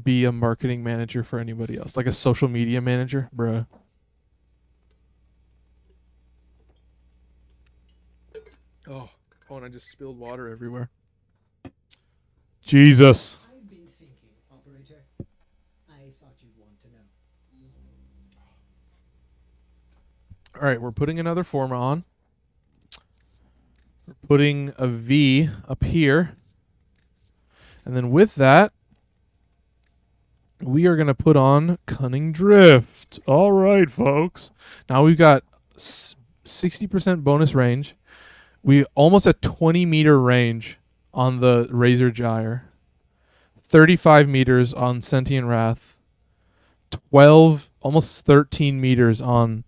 be a marketing manager for anybody else, like a social media manager, bruh. Oh, and I just spilled water everywhere. Jesus. I've been thinking, operator. I thought you'd want to know. All right, we're putting another forma on. We're putting a V up here. And then with that, we are going to put on Cunning Drift. All right, folks. Now we've got 60% bonus range. We almost a 20-meter range on the Razor Gyre. 35 meters on Sentient Wrath. 12, almost 13 meters on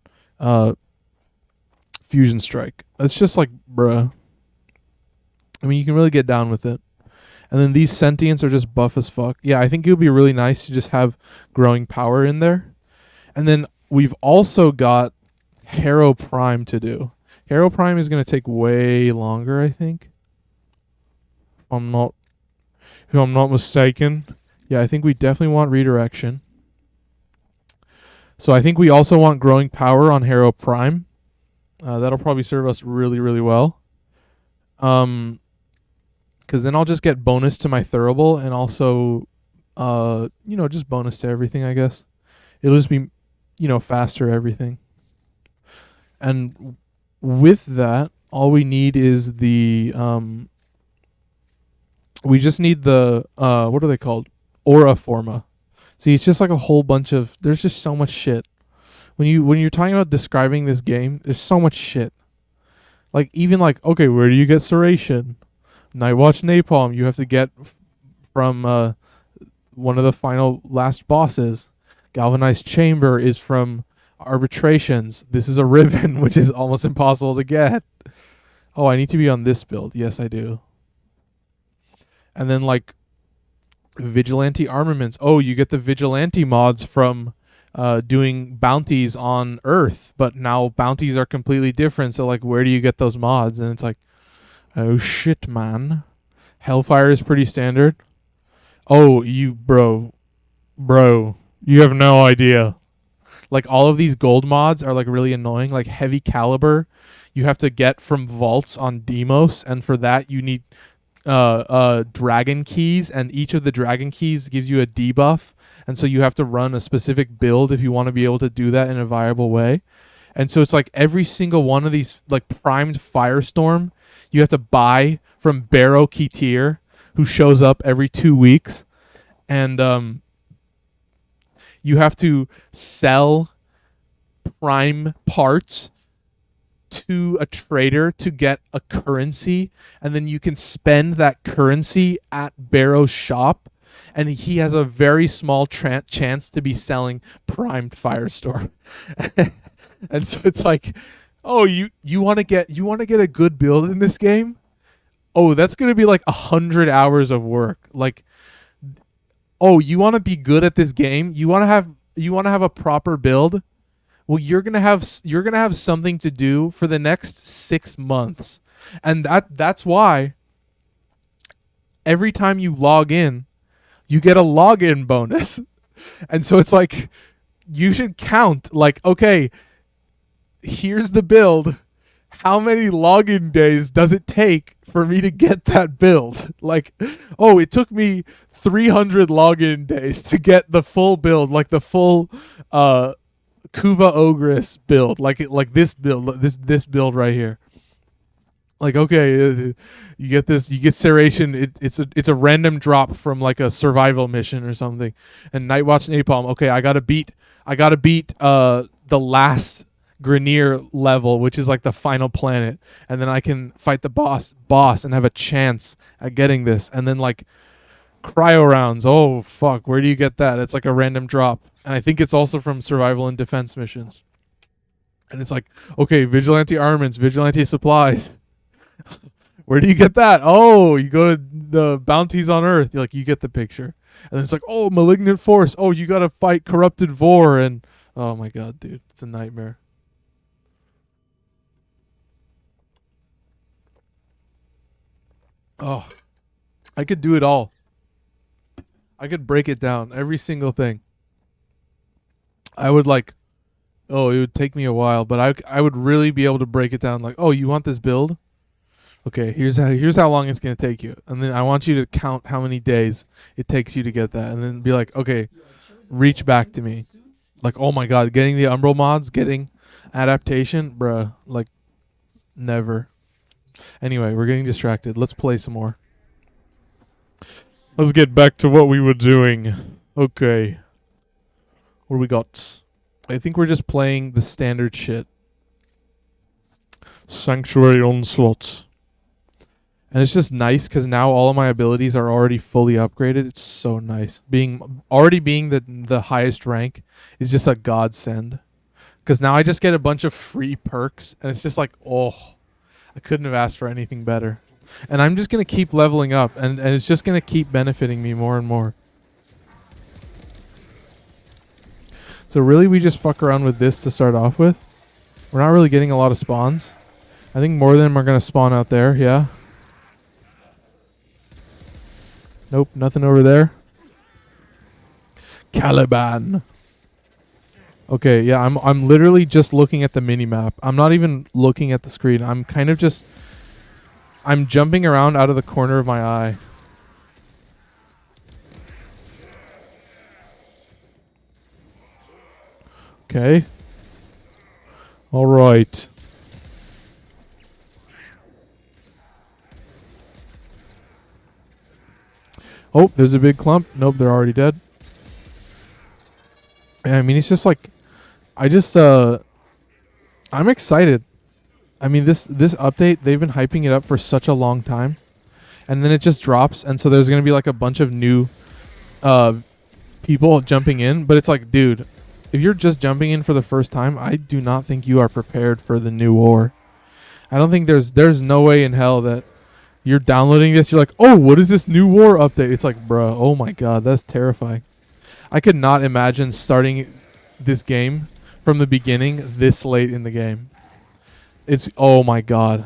Fusion Strike. It's just like, bruh. I mean, you can really get down with it. And then these sentients are just buff as fuck. Yeah, I think it would be really nice to just have growing power in there. And then we've also got Harrow Prime to do. Harrow Prime is going to take way longer, I think. If I'm not mistaken. Yeah, I think we definitely want redirection. So I think we also want growing power on Harrow Prime. That'll probably serve us really, really well. Because then I'll just get bonus to my Thurible and also, just bonus to everything, I guess. It'll just be, faster everything. And with that, all we need is the, we just need the, what are they called? Aura Forma. See, it's just like a whole bunch of, there's just so much shit. When you're talking about describing this game, there's so much shit. Like, even like, okay, where do you get Serration? Nightwatch Napalm, you have to get from one of the last bosses. Galvanized Chamber is from Arbitrations. This is a ribbon, which is almost impossible to get. Oh, I need to be on this build. Yes, I do. And then, like, Vigilante Armaments. Oh, you get the Vigilante mods from doing bounties on Earth. But now bounties are completely different. So, like, where do you get those mods? And it's like, oh shit, man. Hellfire is pretty standard. Oh, bro, you have no idea. Like, all of these gold mods are like really annoying. Like Heavy Caliber, you have to get from vaults on Demos, and for that you need dragon keys, and each of the dragon keys gives you a debuff, and so you have to run a specific build if you want to be able to do that in a viable way. And so it's like every single one of these, like primed Firestorm, you have to buy from Barrow Ketir, who shows up every 2 weeks. And you have to sell prime parts to a trader to get a currency. And then you can spend that currency at Barrow's shop. And he has a very small chance to be selling primed Firestorm. And so it's like, oh, you want to get a good build in this game? Oh, that's going to be like 100 hours of work. Like, oh, you want to be good at this game? You want to have a proper build? Well, you're going to have something to do for the next 6 months. And that's why every time you log in, you get a login bonus. And so it's like, you should count, like, okay, here's the build. How many login days does it take for me to get that build? Like, oh, it took me 300 login days to get the full build, like the full Kuva Ogress build, like this build, this build right here. Like, okay, you get Serration. It's a random drop from like a survival mission or something. And Nightwatch Napalm. Okay, I gotta beat the last Grenier level, which is like the final planet, and then I can fight the boss and have a chance at getting this. And then like cryo rounds. Oh fuck, where do you get that? It's like a random drop, and I think it's also from survival and defense missions. And it's like, okay, Vigilante Armaments, Vigilante Supplies. Where do you get that? Oh, you go to the bounties on Earth. You get the picture. And then it's like, oh, Malignant Force. Oh, you gotta fight Corrupted Vor, and oh my god, dude, it's a nightmare. Oh, I could do it all. I could break it down, every single thing. I would like, oh, it would take me a while, but I would really be able to break it down. Like, oh, you want this build? Okay, here's how long it's gonna take you, and then I want you to count how many days it takes you to get that, and then be like, okay, reach back to me. Like, oh my god, getting the Umbral mods, getting adaptation, bruh, like, never. Anyway, we're getting distracted. Let's play some more. Let's get back to what we were doing. Okay. What do we got? I think we're just playing the standard shit. Sanctuary Onslaught. And it's just nice because now all of my abilities are already fully upgraded. It's so nice. Already being the highest rank is just a godsend. Because now I just get a bunch of free perks. And it's just like, oh, I couldn't have asked for anything better. And I'm just going to keep leveling up. And it's just going to keep benefiting me more and more. So really we just fuck around with this to start off with. We're not really getting a lot of spawns. I think more of them are going to spawn out there, yeah. Nope, nothing over there. Caliban. Okay, yeah, I'm literally just looking at the mini-map. I'm not even looking at the screen. I'm kind of just... I'm jumping around out of the corner of my eye. Okay. Alright. Oh, there's a big clump. Nope, they're already dead. Yeah, I mean, it's just like... I'm excited. I mean, this update, they've been hyping it up for such a long time. And then it just drops, and so there's going to be like a bunch of new people jumping in. But it's like, dude, if you're just jumping in for the first time, I do not think you are prepared for the new war. I don't think there's no way in hell that you're downloading this, you're like, oh, what is this new war update? It's like, bruh, oh my god, that's terrifying. I could not imagine starting this game from the beginning this late in the game. It's, oh my god.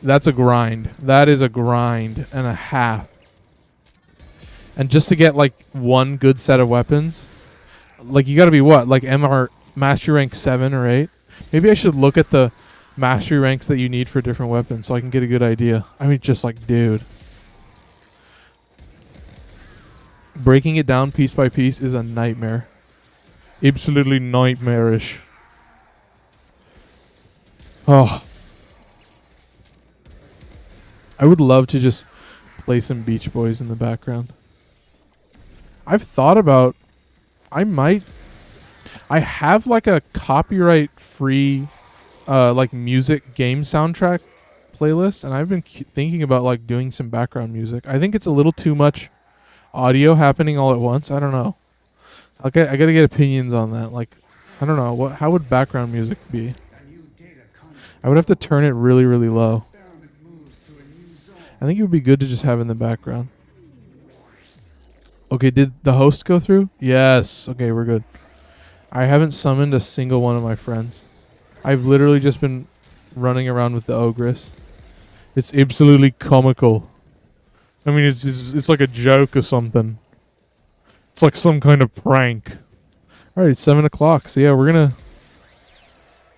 That's a grind. That is a grind and a half. And just to get like one good set of weapons, like you gotta be what? Like MR Mastery Rank 7 or 8? Maybe I should look at the mastery ranks that you need for different weapons so I can get a good idea. I mean, just like, dude. Breaking it down piece by piece is a nightmare. Absolutely nightmarish. Oh. I would love to just play some Beach Boys in the background. I've thought about... I have like a copyright-free like music game soundtrack playlist, and I've been thinking about like doing some background music. I think it's a little too much audio happening all at once. I don't know. I gotta get opinions on that. Like, I don't know. How would background music be? I would have to turn it really, really low. I think it would be good to just have in the background. Okay, did the host go through? Yes. Okay, we're good. I haven't summoned a single one of my friends. I've literally just been running around with the ogress. It's absolutely comical. I mean, it's like a joke or something. It's like some kind of prank. Alright, it's 7 o'clock. So yeah, we're gonna...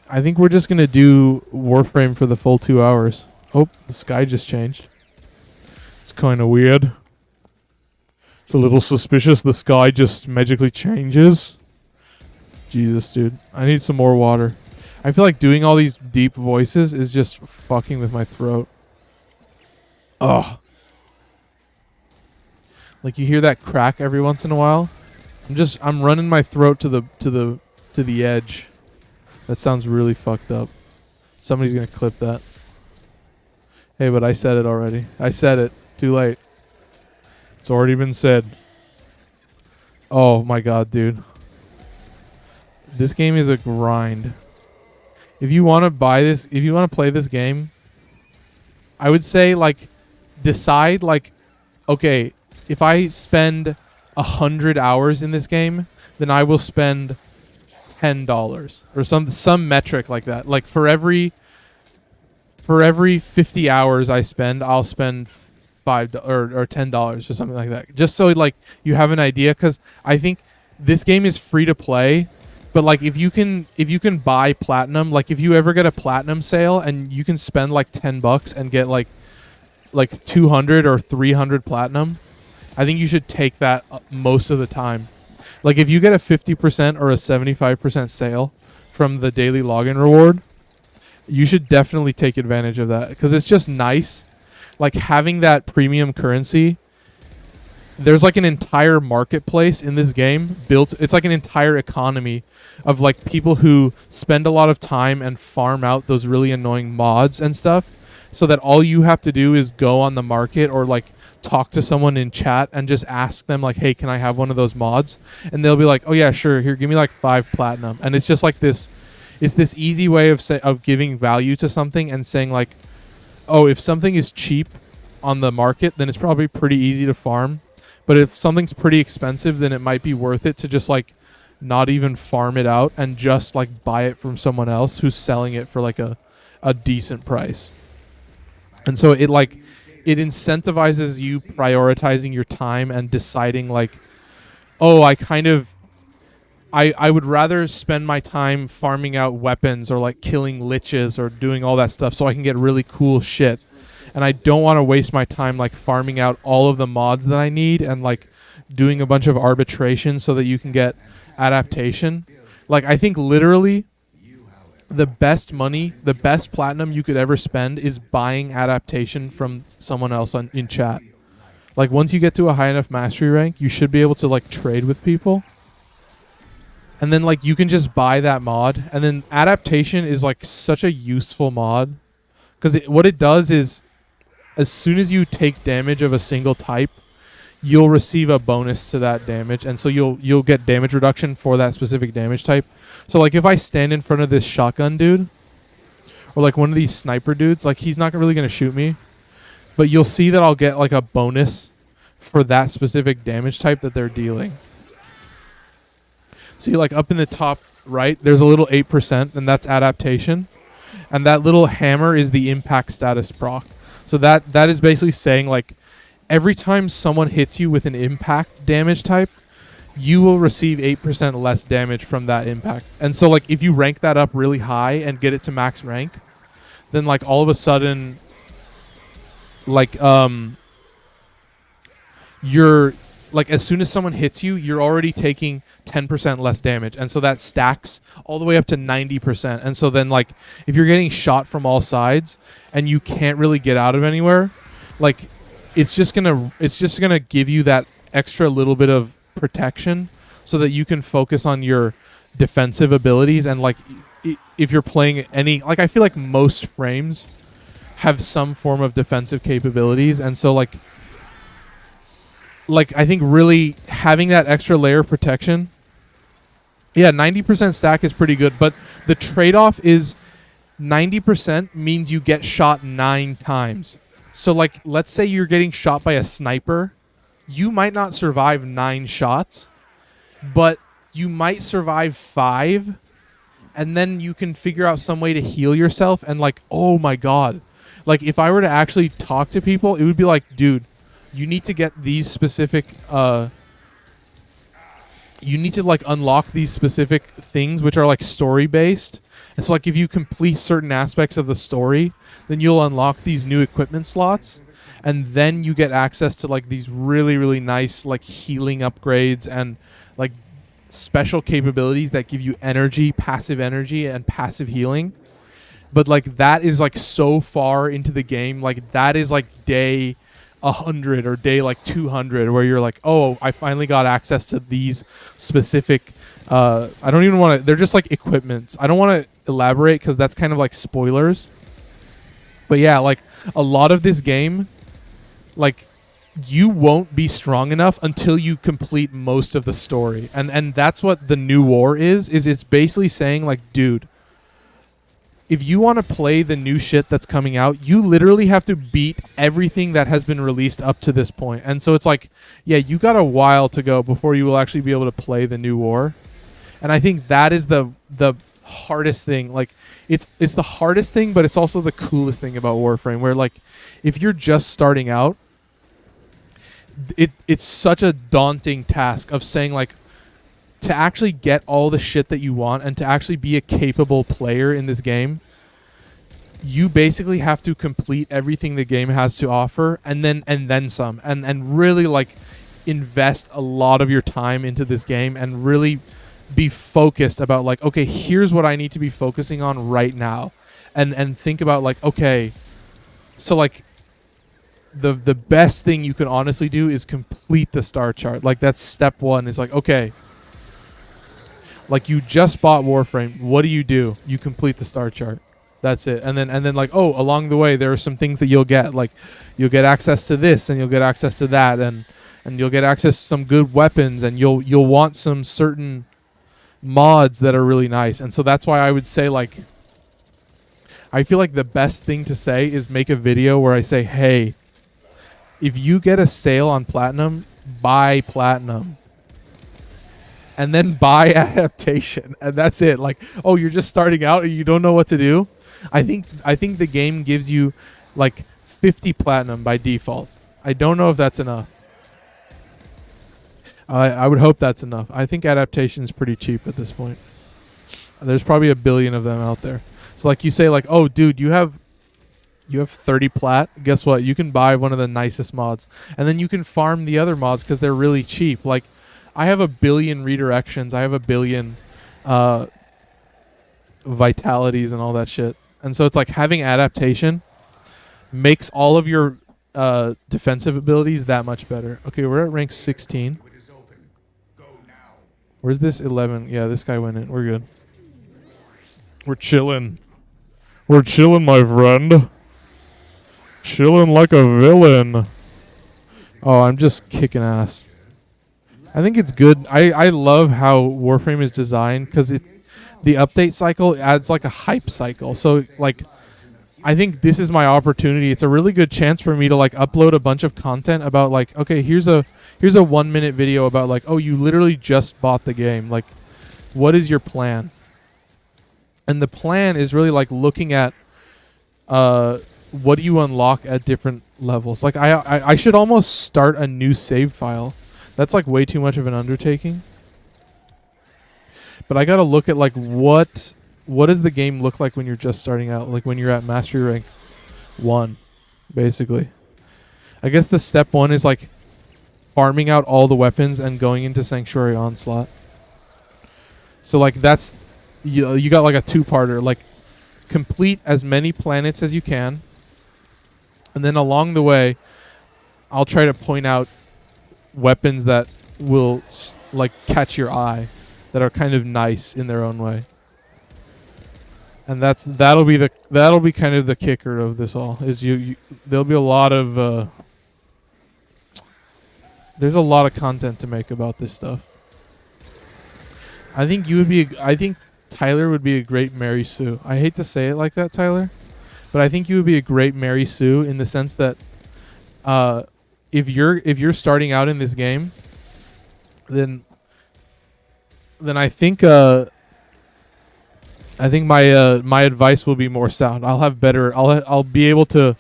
I think we're just gonna do Warframe for the full 2 hours. Oh, the sky just changed. It's kind of weird. It's a little suspicious. The sky just magically changes. Jesus, dude. I need some more water. I feel like doing all these deep voices is just fucking with my throat. Ugh. Like you hear that crack every once in a while. I'm running my throat to the edge. That sounds really fucked up. Somebody's gonna clip that. Hey, but I said it already. I said it. Too late. It's already been said. Oh my god, dude. This game is a grind. If you want to buy this, if you want to play this game, I would say like decide like, okay, if I spend 100 hours in this game, then I will spend $10 or some metric like that. Like for every 50 hours I spend, I'll spend $5 or $10 or something like that. Just so like you have an idea, because I think this game is free to play. But like if you can buy platinum, like if you ever get a platinum sale and you can spend like $10 and get like 200 or 300 platinum, I think you should take that most of the time. Like if you get a 50% or a 75% sale from the daily login reward, You should definitely take advantage of that because it's just nice. Like having that premium currency, there's like an entire marketplace in this game built. It's like an entire economy of like people who spend a lot of time and farm out those really annoying mods and stuff, so that all you have to do is go on the market or like talk to someone in chat and just ask them like, hey, can I have one of those mods? And they'll be like, oh yeah, sure, here, give me like 5 platinum. And it's just like this, it's this easy way of giving value to something and saying like, oh, if something is cheap on the market, then it's probably pretty easy to farm. But if something's pretty expensive, then it might be worth it to just like not even farm it out and just like buy it from someone else who's selling it for like a decent price. And so it like it incentivizes you prioritizing your time and deciding like, oh, I would rather spend my time farming out weapons or like killing liches or doing all that stuff so I can get really cool shit. And I don't want to waste my time like farming out all of the mods that I need and like doing a bunch of arbitration so that you can get adaptation. Like I think literally the best money, the best platinum you could ever spend is buying adaptation from someone else in chat. Like once you get to a high enough mastery rank, you should be able to like trade with people. And then like you can just buy that mod. And then adaptation is like such a useful mod. Because what it does is as soon as you take damage of a single type, you'll receive a bonus to that damage. And so you'll get damage reduction for that specific damage type. So like if I stand in front of this shotgun dude or like one of these sniper dudes, like he's not really going to shoot me. But you'll see that I'll get like a bonus for that specific damage type that they're dealing. See, like up in the top right, there's a little 8%, and that's adaptation. And that little hammer is the impact status proc. So that is basically saying like every time someone hits you with an impact damage type, you will receive 8% less damage from that impact. And so like if you rank that up really high and get it to max rank, then like all of a sudden like you're like as soon as someone hits you, you're already taking 10% less damage. And so that stacks all the way up to 90%. And so then like if you're getting shot from all sides and you can't really get out of anywhere, like it's just gonna give you that extra little bit of protection so that you can focus on your defensive abilities. And like if you're playing any, like I feel like most frames have some form of defensive capabilities. And so like I think really having that extra layer of protection, yeah, 90% stack is pretty good. But the trade-off is 90% means you get shot 9 times. So like let's say you're getting shot by a sniper. You might not survive 9 shots, but you might survive 5. And then you can figure out some way to heal yourself. And like, oh my God. Like if I were to actually talk to people, it would be like, dude, you need to get these specific you need to like unlock these specific things which are like story based. And so like if you complete certain aspects of the story, then you'll unlock these new equipment slots, and then you get access to like these really, really nice like healing upgrades and like special capabilities that give you energy, passive energy and passive healing. But like that is like so far into the game, like that is like day 100 or day like 200 where you're like, oh, I finally got access to these specific I don't even want to, they're just like equipments. I don't want to elaborate because that's kind of like spoilers. But yeah, like a lot of this game, like you won't be strong enough until you complete most of the story. And that's what the new war is it's basically saying like, dude, if you want to play the new shit that's coming out, you literally have to beat everything that has been released up to this point. And so it's like, yeah, you got a while to go before you will actually be able to play the new war. And I think that is the hardest thing. Like it's the hardest thing, but it's also the coolest thing about Warframe, where like if you're just starting out, it's such a daunting task of saying like, to actually get all the shit that you want and to actually be a capable player in this game, you basically have to complete everything the game has to offer and then some, and really like invest a lot of your time into this game and really be focused about like, okay, here's what I need to be focusing on right now. and think about like, okay, so like the best thing you can honestly do is complete the star chart. Like that's step one. Is like, okay, like you just bought Warframe. What do? You complete the star chart. That's it. And then like, oh, along the way there are some things that you'll get. Like you'll get access to this and you'll get access to that and you'll get access to some good weapons and you'll want some certain mods that are really nice. And so that's why I would say like I feel like the best thing to say is make a video where I say, "Hey, if you get a sale on Platinum, buy Platinum." And then buy Adaptation. And that's it. Like, oh, you're just starting out and you don't know what to do? I think the game gives you like 50 Platinum by default. I don't know if that's enough. I would hope that's enough. I think Adaptation is pretty cheap at this point. There's probably a billion of them out there. So like you say like, "Oh, dude, you have 30 plat. Guess what? You can buy one of the nicest mods. And then you can farm the other mods cuz they're really cheap." Like I have a billion redirections. I have a billion vitalities and all that shit. And so it's like having Adaptation makes all of your defensive abilities that much better. Okay, we're at rank 16. Where's this 11? Yeah, this guy went in. We're good. We're chilling. We're chilling, my friend. Chilling like a villain. Oh, I'm just kicking ass. I think it's good. I love how Warframe is designed because the update cycle adds like a hype cycle. So like I think this is my opportunity. It's a really good chance for me to like upload a bunch of content about like, okay, here's a 1 minute video about like, oh, you literally just bought the game. Like, what is your plan? And the plan is really like looking at what do you unlock at different levels. Like I should almost start a new save file. That's like way too much of an undertaking. But I gotta look at like what does the game look like when you're just starting out, like when you're at Mastery Rank 1, basically. I guess the step 1 is like farming out all the weapons and going into Sanctuary Onslaught. So like that's you got like a two-parter, like complete as many planets as you can, and then along the way I'll try to point out weapons that will like catch your eye, that are kind of nice in their own way. And that'll be kind of the kicker of this all. Is there'll be a lot of there's a lot of content to make about this stuff. I think Tyler would be a great Mary Sue. I hate to say it like that, Tyler, but I think you would be a great Mary Sue in the sense that if you're starting out in this game, then I think my advice will be more sound. I'll be able to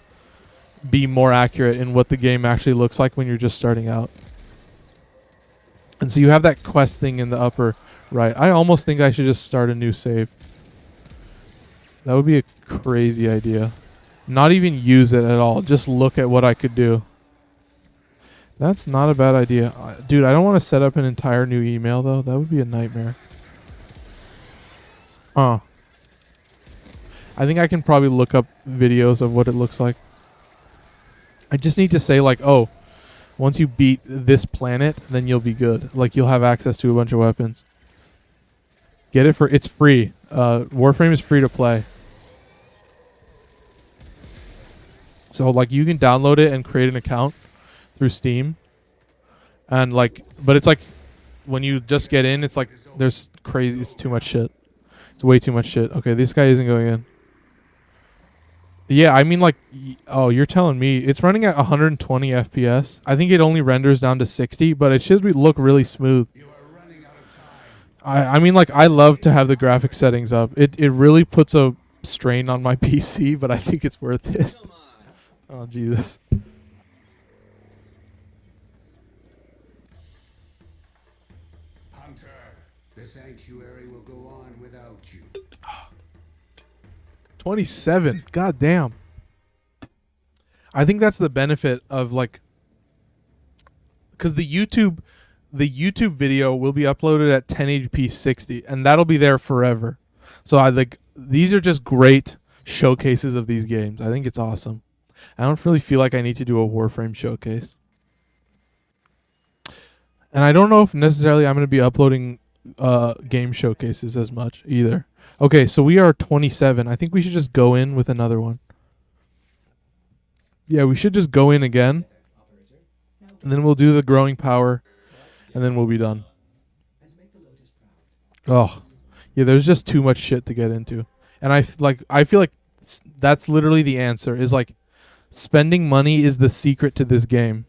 be more accurate in what the game actually looks like when you're just starting out. And so you have that quest thing in the upper right. I almost think I should just start a new save. That would be a crazy idea. Not even use it at all. Just look at what I could do. That's not a bad idea. Dude, I don't want to set up an entire new email, though. That would be a nightmare. I think I can probably look up videos of what it looks like. I just need to say, like, oh, once you beat this planet, then you'll be good. Like, you'll have access to a bunch of weapons. Get it it's free. Warframe is free to play. So, like, you can download it and create an account through Steam. And, like, but it's like, when you just get in, it's like, it's too much shit. It's way too much shit. Okay, this guy isn't going in. Yeah, I mean, like, oh, you're telling me it's running at 120 FPS. I think it only renders down to 60, but it should look really smooth. I mean, like, I love to have the graphic settings up. It really puts a strain on my PC, but I think it's worth it. Oh, Jesus. Hunter, the sanctuary will go on without you. 27. God damn. I think that's the benefit of, like, because the YouTube video will be uploaded at 1080p 60, and that'll be there forever. So these are just great showcases of these games. I think it's awesome. I don't really feel like I need to do a Warframe showcase. And I don't know if necessarily I'm going to be uploading game showcases as much either. Okay, so we are 27. I think we should just go in with another one. Yeah, we should just go in again. And then we'll do the growing power. And then we'll be done. Oh. Yeah, there's just too much shit to get into. And I feel like that's literally the answer. Is like spending money is the secret to this game.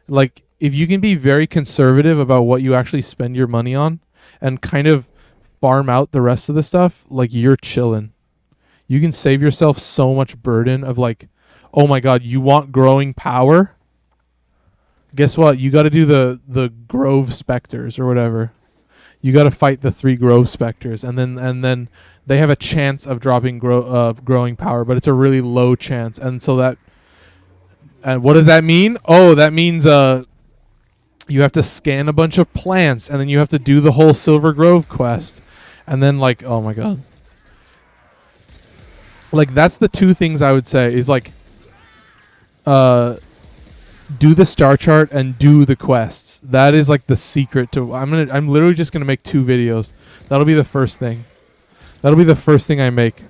Like, if you can be very conservative about what you actually spend your money on and kind of farm out the rest of the stuff, like, you're chilling. You can save yourself so much burden of like, oh my god, you want growing power? Guess what? You got to do the Grove Specters or whatever. You got to fight the 3 Grove Specters, and then they have a chance of dropping growing power, but it's a really low chance. And so that, and what does that mean? Oh, that means you have to scan a bunch of plants, and then you have to do the whole Silver Grove quest, and then like, oh my god, like that's the 2 things I would say is like, do the star chart and do the quests. That is like the secret to. I'm literally just gonna make 2 videos. That'll be the first thing. That'll be the first thing I make.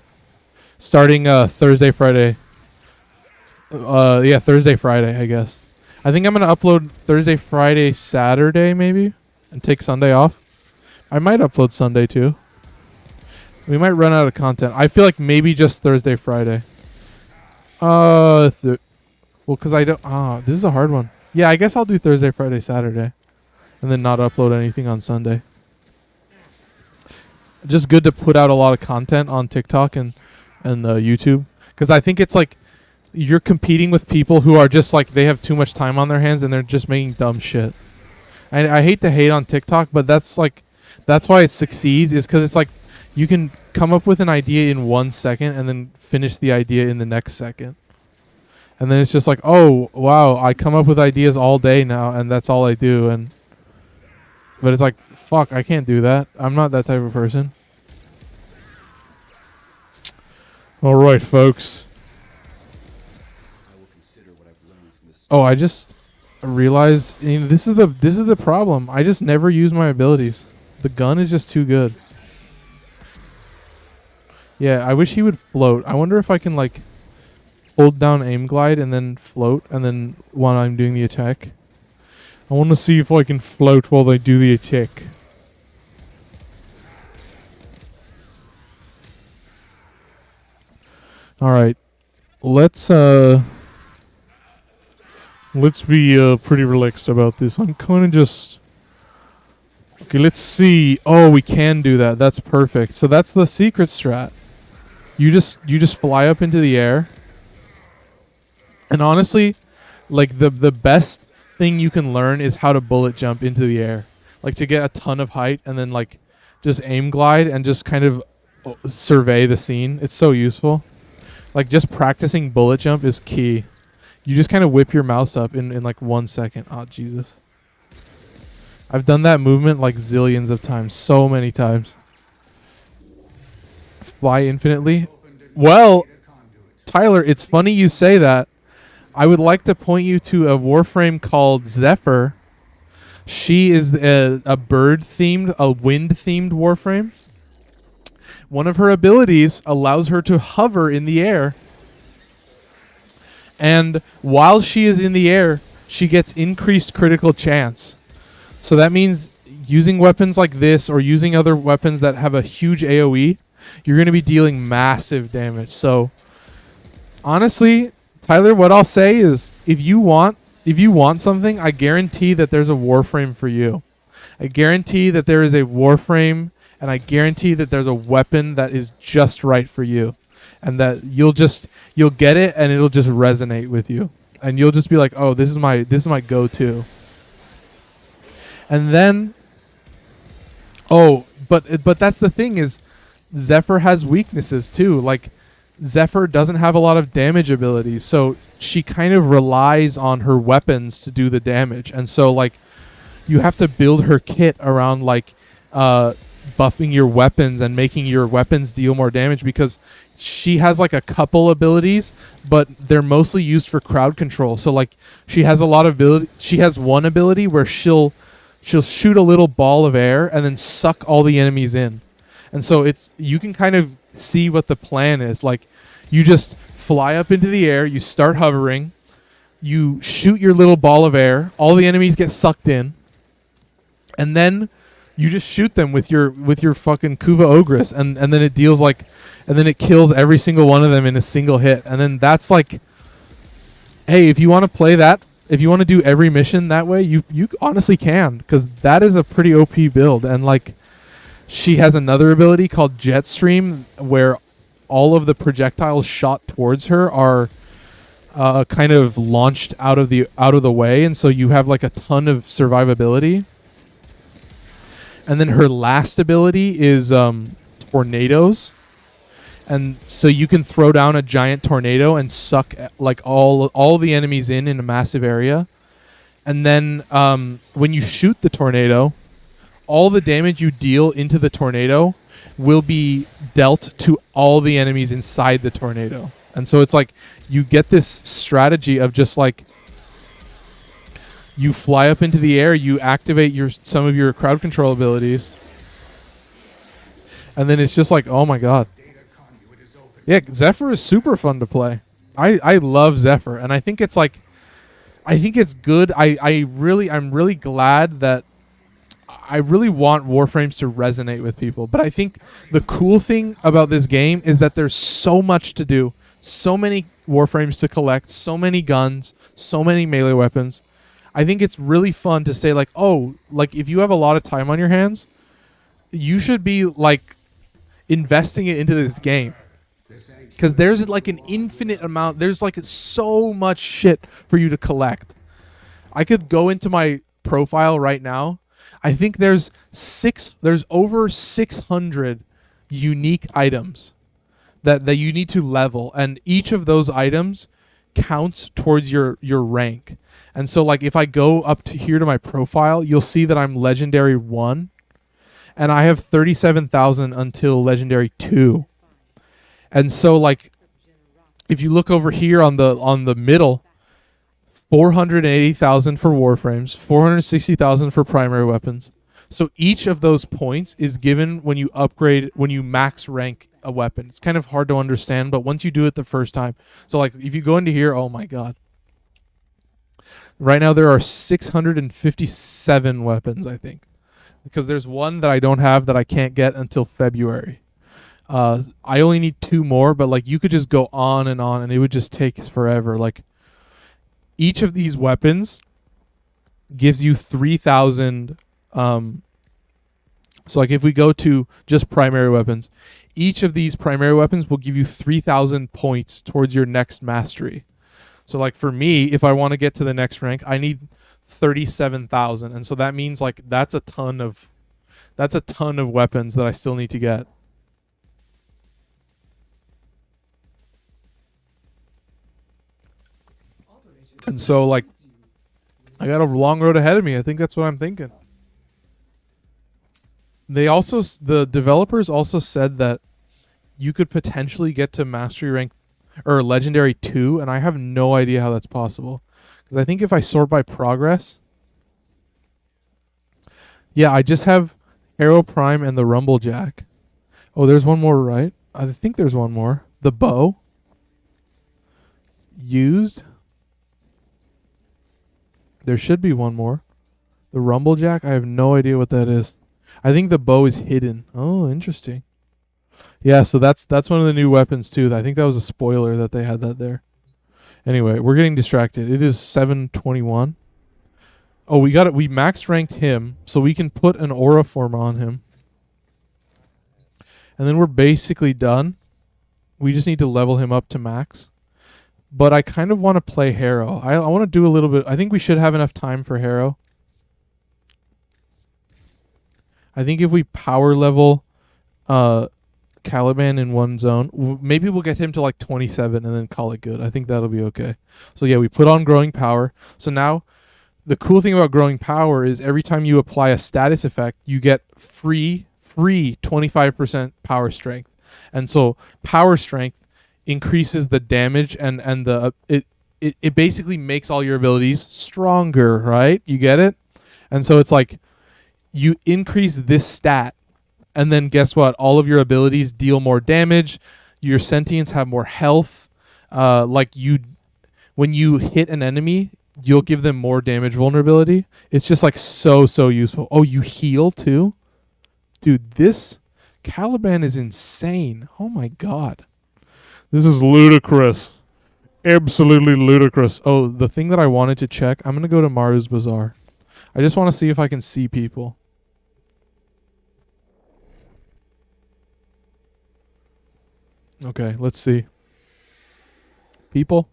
Starting Thursday, Friday. Yeah, Thursday, Friday, I guess. I think I'm gonna upload Thursday, Friday, Saturday, maybe, and take Sunday off. I might upload Sunday too. We might run out of content. I feel like maybe just Thursday, Friday. Well, because I don't... this is a hard one. Yeah, I guess I'll do Thursday, Friday, Saturday. And then not upload anything on Sunday. Just good to put out a lot of content on TikTok and YouTube. Because I think it's like... You're competing with people who are just like... They have too much time on their hands and they're just making dumb shit. I hate to hate on TikTok, but that's like... That's why it succeeds, is because it's like... You can come up with an idea in 1 second and then finish the idea in the next second. And then it's just like, oh, wow, I come up with ideas all day now, and that's all I do. But it's like, fuck, I can't do that. I'm not that type of person. All right, folks. Oh, I just realized, this is the problem. I just never use my abilities. The gun is just too good. Yeah, I wish he would float. I wonder if I can like hold down aim glide and then float, and then while I'm doing the attack. I want to see if I can float while they do the attack. All right, let's be pretty relaxed about this. I'm kind of just okay. Let's see. Oh, we can do that. That's perfect. So that's the secret strat. You just fly up into the air. And honestly, like the best thing you can learn is how to bullet jump into the air. Like to get a ton of height and then like just aim glide and just kind of survey the scene. It's so useful. Like just practicing bullet jump is key. You just kind of whip your mouse up in like 1 second. Oh, Jesus. I've done that movement like zillions of times. So many times. Fly infinitely. Well, Tyler, it's funny you say that. I would like to point you to a Warframe called Zephyr. She is a bird-themed, a wind-themed Warframe. One of her abilities allows her to hover in the air. And while she is in the air, she gets increased critical chance. So that means using weapons like this or using other weapons that have a huge AoE, you're going to be dealing massive damage. So honestly, Tyler, what I'll say is if you want something, I guarantee that there's a Warframe for you. I guarantee that there is a Warframe, and I guarantee that there's a weapon that is just right for you. And that you'll get it and it'll just resonate with you. And you'll just be like, "Oh, this is my go-to." And then but that's the thing is Zephyr has weaknesses too. Like Zephyr doesn't have a lot of damage abilities, so she kind of relies on her weapons to do the damage. And so like you have to build her kit around like buffing your weapons and making your weapons deal more damage, because she has like a couple abilities, but they're mostly used for crowd control. So like she has a lot of ability. She has one ability where she'll shoot a little ball of air and then suck all the enemies in. And so you can kind of see what the plan is. Like you just fly up into the air, you start hovering, you shoot your little ball of air, all the enemies get sucked in, and then you just shoot them with your fucking Kuva Ogress, and then it deals like, and then it kills every single one of them in a single hit. And then that's like, hey, if you want to play that, if you want to do every mission that way, you honestly can, because that is a pretty OP build. And like, she has another ability called Jetstream, where all of the projectiles shot towards her are kind of launched out of the way, and so you have like a ton of survivability. And then her last ability is tornadoes, and so you can throw down a giant tornado and suck like all the enemies in a massive area. And then when you shoot the tornado, all the damage you deal into the tornado will be dealt to all the enemies inside the tornado. And so it's like you get this strategy of just like, you fly up into the air, you activate some of your crowd control abilities, and then it's just like, oh my god. Yeah, Zephyr is super fun to play. I love Zephyr, and I think it's like, I think it's good. I'm really glad that I really want Warframes to resonate with people. But I think the cool thing about this game is that there's so much to do, so many Warframes to collect, so many guns, so many melee weapons. I think it's really fun to say like, oh, like if you have a lot of time on your hands, you should be like investing it into this game, because there's like an infinite amount. There's like so much shit for you to collect. I could go into my profile right now. I think there's over 600 unique items that you need to level, and each of those items counts towards your rank. And so like if I go up to here to my profile, you'll see that I'm legendary 1, and I have 37,000 until legendary 2. And so like if you look over here on the middle, 480,000 for Warframes, 460,000 for primary weapons. So each of those points is given when you max rank a weapon. It's kind of hard to understand, but once you do it the first time. So like if you go into here, oh my god. Right now there are 657 weapons, I think. Because there's one that I don't have that I can't get until February. I only need 2 more, but like you could just go on and it would just take forever. Like each of these weapons gives you 3,000. So like if we go to just primary weapons, each of these primary weapons will give you 3,000 points towards your next mastery. So like for me, if I want to get to the next rank, I need 37,000, and so that means like that's a ton of weapons that I still need to get. And so like I got a long road ahead of me. I think that's what I'm thinking. The developers also said that you could potentially get to mastery rank or legendary 2, and I have no idea how that's possible, because I think if I sort by progress, yeah, I just have Hero Prime and the Rumblejack. Oh, there's one more, right? I think there's one more. The bow used. There should be one more. The Rumblejack, I have no idea what that is. I think the bow is hidden. Oh, interesting. Yeah, so that's one of the new weapons too. I think that was a spoiler that they had that there. Anyway, we're getting distracted. It is 7:21. Oh, we max ranked him, so we can put an aura form on him. And then we're basically done. We just need to level him up to max. But I kind of want to play Harrow. I want to do a little bit. I think we should have enough time for Harrow. I think if we power level Caliban in one zone, maybe we'll get him to like 27 and then call it good. I think that'll be okay. So yeah, we put on growing power. So now the cool thing about growing power is every time you apply a status effect, you get free free 25% power strength. And so power strength increases the damage and the it basically makes all your abilities stronger, right? You get it? And so it's like you increase this stat, and then guess what? All of your abilities deal more damage. Your sentients have more health. When you hit an enemy, you'll give them more damage vulnerability. It's just like so useful. Oh, you heal too? Dude, this Caliban is insane. Oh my god. This is ludicrous. Absolutely ludicrous. Oh, the thing that I wanted to check, I'm going to go to Maru's Bazaar. I just want to see if I can see people. Okay, let's see. People?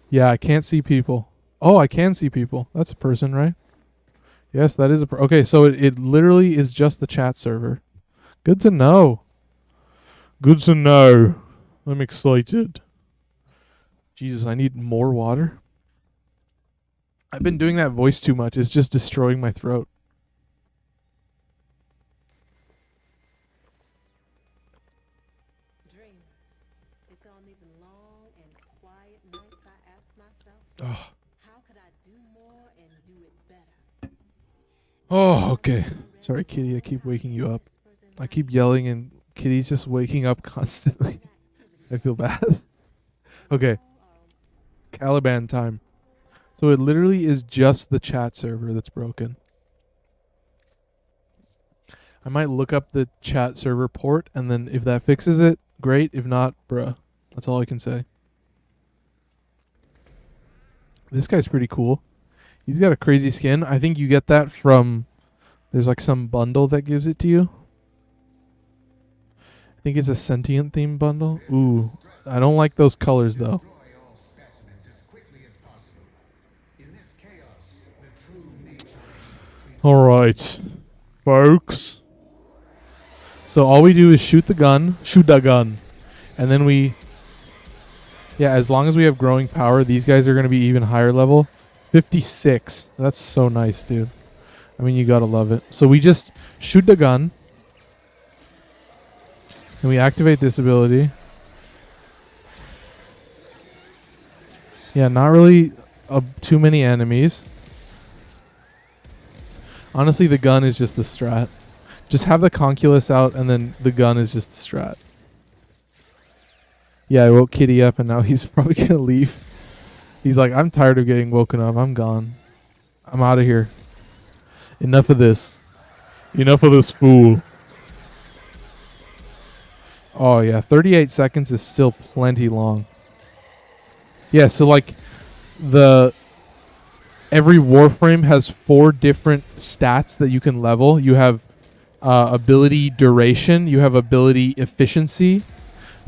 Yeah, I can't see people. Oh, I can see people. That's a person, right? Yes, that is a okay, so it literally is just the chat server. Good to know. Good to know. I'm excited. Jesus, I need more water. I've been doing that voice too much. It's just destroying my throat. Dream. It's on these long and quiet nights I ask myself, Oh, how could I do more and do it better? oh, okay. Sorry, Kitty. I keep waking you up. I keep yelling, and Kitty's just waking up constantly. I feel bad. Okay. Caliban time. So it literally is just the chat server that's broken. I might look up the chat server port, and then if that fixes it, great. If not, bruh. That's all I can say. This guy's pretty cool. He's got a crazy skin. I think you get that from... There's like some bundle that gives it to you. I think it's a sentient theme bundle. Ooh. I don't like those colors, though. Alright, folks. So all we do is shoot the gun, and then we... Yeah, as long as we have growing power, these guys are going to be even higher level. 56. That's so nice, dude. I mean, you gotta love it. So we just shoot the gun, and we activate this ability. Yeah, not really too many enemies. Honestly, the gun is just the strat. Just have the conculus out, and then the gun is just the strat. Yeah, I woke Kitty up, and now he's probably going to leave. He's like, I'm tired of getting woken up. I'm gone. I'm out of here. Enough of this. Enough of this fool. Oh, yeah. 38 seconds is still plenty long. Yeah, so like every Warframe has 4 different stats that you can level. You have ability duration, you have ability efficiency,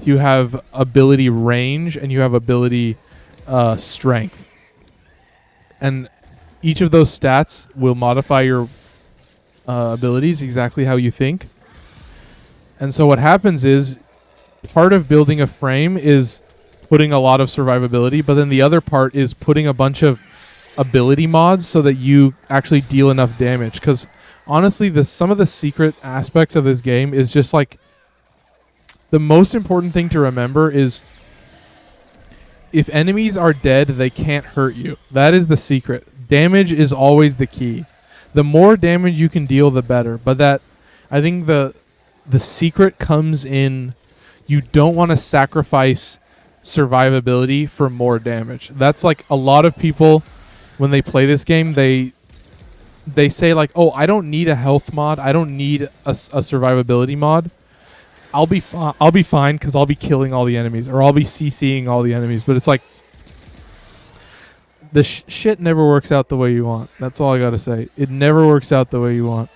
you have ability range, and you have ability strength. And each of those stats will modify your abilities exactly how you think. And so what happens is part of building a frame is putting a lot of survivability, but then the other part is putting a bunch of ability mods so that you actually deal enough damage. Because honestly, some of the secret aspects of this game is just like the most important thing to remember is if enemies are dead, they can't hurt you. That is the secret. Damage is always the key. The more damage you can deal, the better. But that, I think the secret comes in you don't want to sacrifice survivability for more damage. That's like a lot of people when they play this game, they say like, oh, I don't need a health mod. I don't need a survivability mod. I'll be fine because I'll be killing all the enemies, or I'll be CCing all the enemies. But it's like the shit never works out the way you want. That's all I gotta say. It never works out the way you want.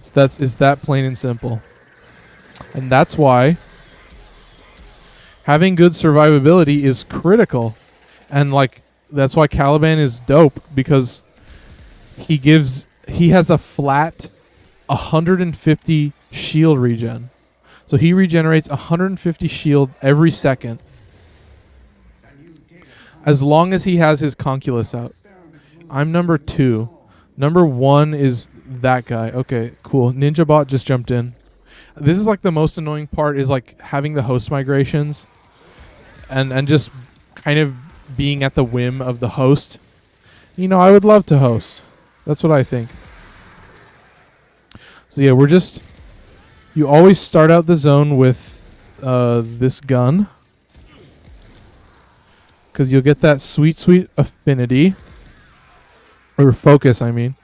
So it's that plain and simple. And that's why having good survivability is critical. And like that's why Caliban is dope, because he has a flat 150 shield regen. So he regenerates 150 shield every second as long as he has his conculus out. I'm number 2. Number 1 is that guy. Okay, cool. Ninja bot just jumped in. This is like the most annoying part is like having the host migrations and just kind of being at the whim of the host. You know, I would love to host. That's what I think. So yeah, we're just... You always start out the zone with this gun. Because you'll get that sweet, sweet affinity. Or focus, I mean.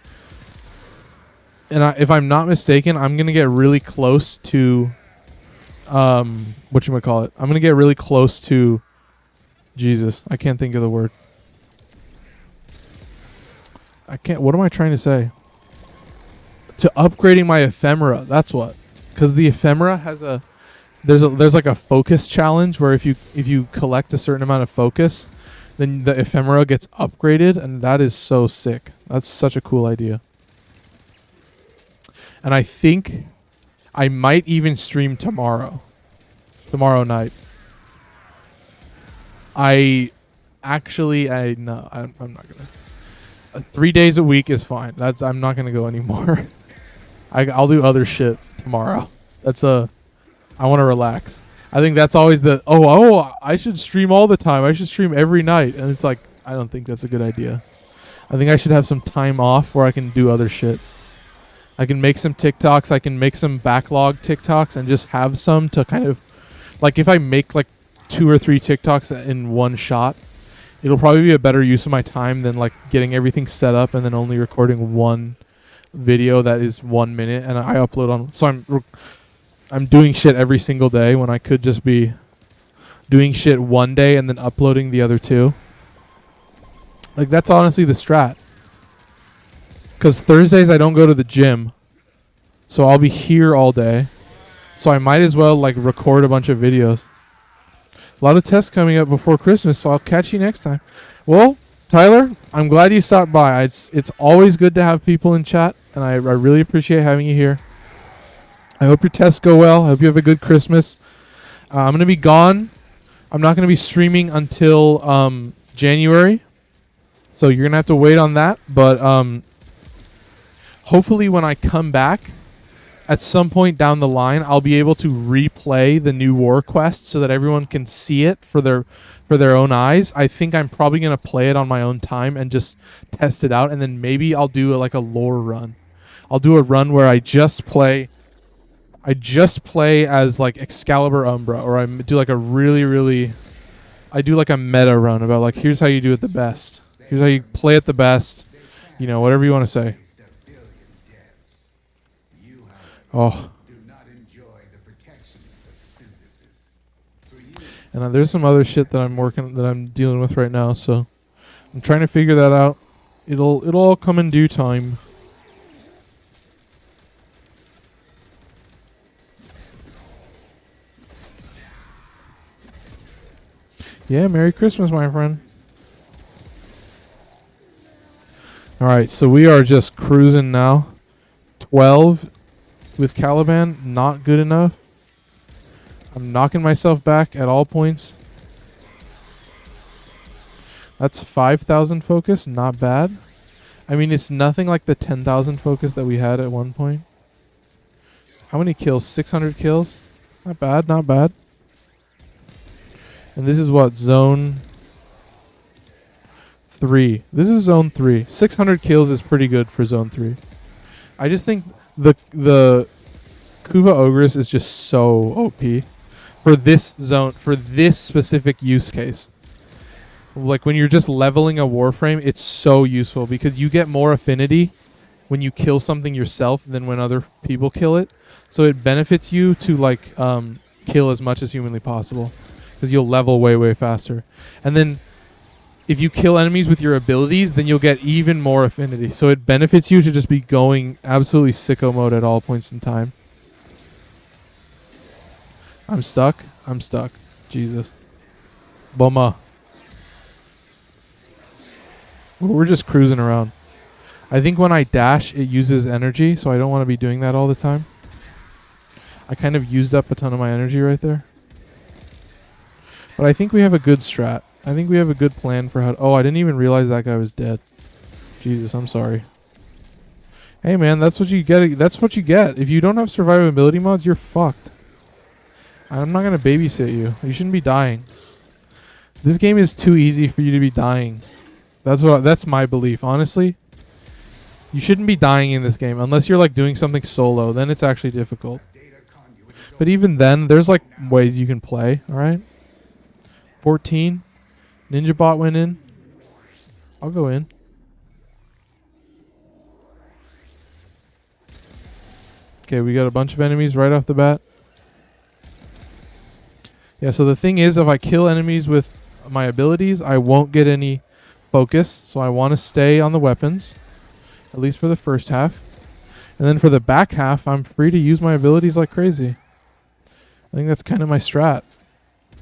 And if I'm not mistaken, I'm going to get really close to... whatchamacallit? I'm going to get really close to... Jesus, I can't think of the word. I can't... What am I trying to say? To upgrading my ephemera. That's what. Because the ephemera has a... There's like a focus challenge where if you collect a certain amount of focus, then the ephemera gets upgraded, and that is so sick. That's such a cool idea. And I think I might even stream tomorrow night. I'm not gonna. 3 days a week is fine. I'm not gonna go anymore. I'll do other shit tomorrow. I want to relax. I think that's always the I should stream all the time. I should stream every night, and it's like I don't think that's a good idea. I think I should have some time off where I can do other shit. I can make some TikToks. I can make some backlog TikToks and just have some to kind of like if I make like 2 or 3 TikToks in one shot, it'll probably be a better use of my time than like getting everything set up and then only recording one video that is 1 minute and I upload on. So I'm doing shit every single day when I could just be doing shit one day and then uploading the other 2. Like that's honestly the strat. Because Thursdays I don't go to the gym, so I'll be here all day. So I might as well like record a bunch of videos. A lot of tests coming up before Christmas, so I'll catch you next time. Well, Tyler, I'm glad you stopped by. It's always good to have people in chat, and I really appreciate having you here. I hope your tests go well. I hope you have a good Christmas. I'm going to be gone. I'm not going to be streaming until January, so you're going to have to wait on that. But hopefully when I come back, at some point down the line, I'll be able to replay the new war quest so that everyone can see it for their own eyes. I think I'm probably going to play it on my own time and just test it out, and then maybe I'll do like a lore run. I'll do a run where I just play as like Excalibur Umbra, or I do like a I do like a meta run about like here's how you do it the best. Here's how you play it the best. You know, whatever you want to say. Oh. And there's some other shit that I'm dealing with right now, so I'm trying to figure that out. It'll all come in due time. Yeah, Merry Christmas, my friend. Alright, so we are just cruising now. 12 with Caliban, not good enough. I'm knocking myself back at all points. That's 5,000 focus, not bad. I mean, it's nothing like the 10,000 focus that we had at one point. How many kills? 600 kills? Not bad, not bad. And this is what? Zone 3. This is zone 3. 600 kills is pretty good for zone 3. I just think the Kuva Ogress is just so OP for this zone, for this specific use case. Like when you're just leveling a Warframe, it's so useful because you get more affinity when you kill something yourself than when other people kill it. So it benefits you to like kill as much as humanly possible because you'll level way, way faster. And then if you kill enemies with your abilities, then you'll get even more affinity. So it benefits you to just be going absolutely sicko mode at all points in time. I'm stuck. Jesus. Boma. We're just cruising around. I think when I dash, it uses energy, so I don't want to be doing that all the time. I kind of used up a ton of my energy right there. But I think we have a good strat. I think we have a good plan for how... Oh, I didn't even realize that guy was dead. Jesus, I'm sorry. Hey man, that's what you get. That's what you get. If you don't have survivability mods, you're fucked. I'm not gonna babysit you. You shouldn't be dying. This game is too easy for you to be dying. That's my belief. Honestly, you shouldn't be dying in this game unless you're like doing something solo. Then it's actually difficult. But even then, there's like ways you can play. All right. 14. Ninja bot went in. I'll go in. Okay, we got a bunch of enemies right off the bat. Yeah, so the thing is, if I kill enemies with my abilities, I won't get any focus. So I want to stay on the weapons, at least for the first half. And then for the back half, I'm free to use my abilities like crazy. I think that's kind of my strat.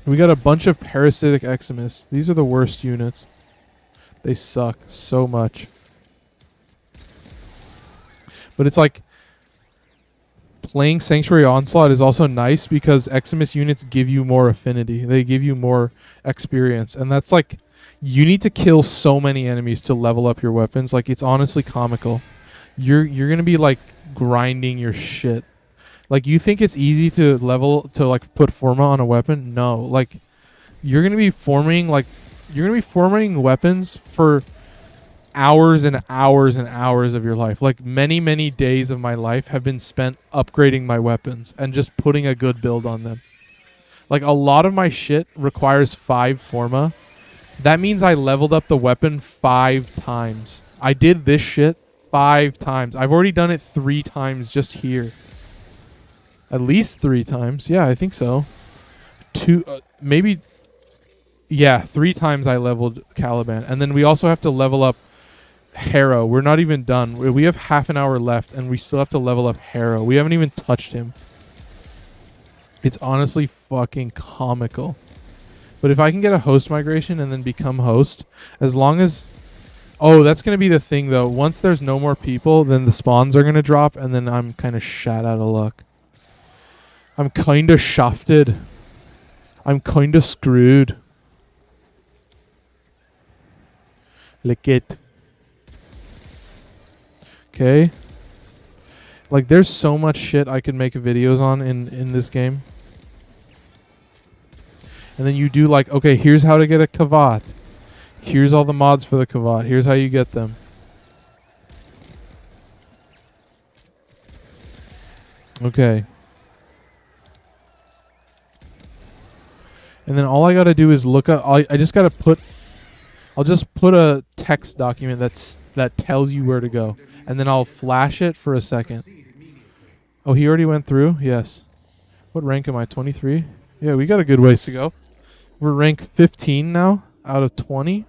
We got a bunch of parasitic Eximus. These are the worst units. They suck so much. But it's like playing Sanctuary Onslaught is also nice because Eximus units give you more affinity. They give you more experience. And that's like, you need to kill so many enemies to level up your weapons. Like, it's honestly comical. You're going to be like grinding your shit. Like, you think it's easy to like put Forma on a weapon? No. Like, you're going to be forming weapons for hours and hours and hours of your life. Like, many, many days of my life have been spent upgrading my weapons and just putting a good build on them. Like, a lot of my shit requires 5 Forma. That means I leveled up the weapon 5 times. I did this shit 5 times. I've already done it 3 times just here. At least 3 times. Yeah, I think so. 2, maybe. Yeah, 3 times I leveled Caliban. And then we also have to level up Harrow. We're not even done. We have half an hour left, and we still have to level up Harrow. We haven't even touched him. It's honestly fucking comical. But if I can get a host migration and then become host, as long as... Oh, that's going to be the thing, though. Once there's no more people, then the spawns are going to drop, and then I'm kind of shot out of luck. I'm kind of shafted. I'm kind of screwed. Lick it. Okay. Like, there's so much shit I could make videos on in this game. And then you do like, okay, here's how to get a Kavat. Here's all the mods for the Kavat. Here's how you get them. Okay. And then all I gotta do is look up. I just gotta put. I'll just put a text document that tells you where to go, and then I'll flash it for a second. Oh, he already went through. Yes. What rank am I? 23. Yeah, we got a good ways to go. We're rank 15 now out of 20.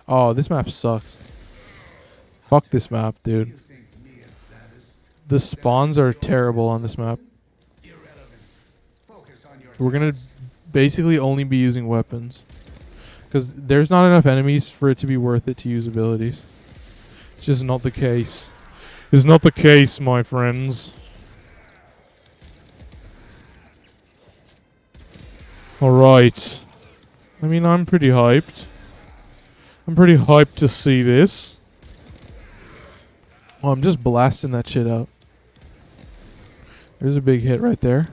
Oh, this map sucks. Fuck this map, dude. The spawns are terrible on this map. We're gonna basically only be using weapons because there's not enough enemies for it to be worth it to use abilities. It's just not the case. It's not the case, my friends. Alright. I mean, I'm pretty hyped. I'm pretty hyped to see this. Oh, I'm just blasting that shit out. There's a big hit right there.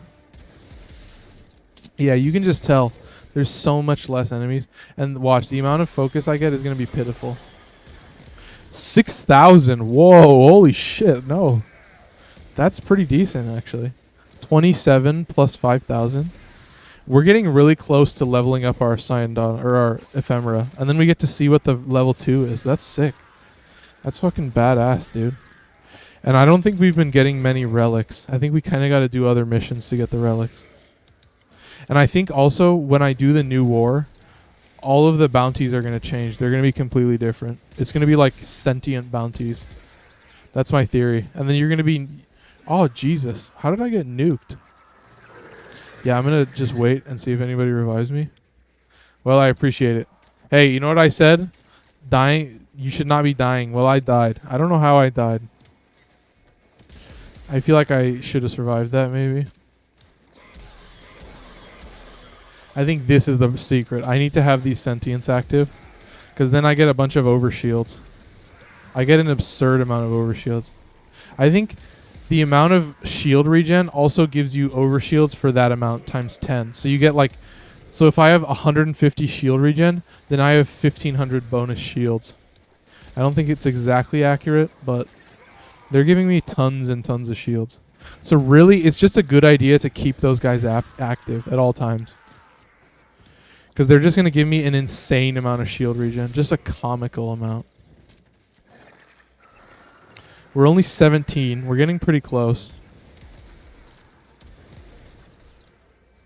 Yeah, you can just tell. There's so much less enemies. And watch, the amount of focus I get is going to be pitiful. 6,000. Whoa, holy shit. No. That's pretty decent, actually. 27 plus 5,000. We're getting really close to leveling up our Cyanodon, or our Ephemera. And then we get to see what the level 2 is. That's sick. That's fucking badass, dude. And I don't think we've been getting many relics. I think we kind of got to do other missions to get the relics. And I think also when I do the new war, all of the bounties are going to change. They're going to be completely different. It's going to be like sentient bounties. That's my theory. And then you're going to be... Oh, Jesus. How did I get nuked? Yeah, I'm going to just wait and see if anybody revives me. Well, I appreciate it. Hey, you know what I said? Dying... You should not be dying. Well, I died. I don't know how I died. I feel like I should have survived that, maybe. I think this is the secret. I need to have these sentients active, because then I get a bunch of overshields. I get an absurd amount of overshields. I think the amount of shield regen also gives you overshields for that amount times 10. So you get like, so if I have 150 shield regen, then I have 1500 bonus shields. I don't think it's exactly accurate, but they're giving me tons and tons of shields. So really, it's just a good idea to keep those guys active at all times. Because they're just going to give me an insane amount of shield regen. Just a comical amount. We're only 17. We're getting pretty close.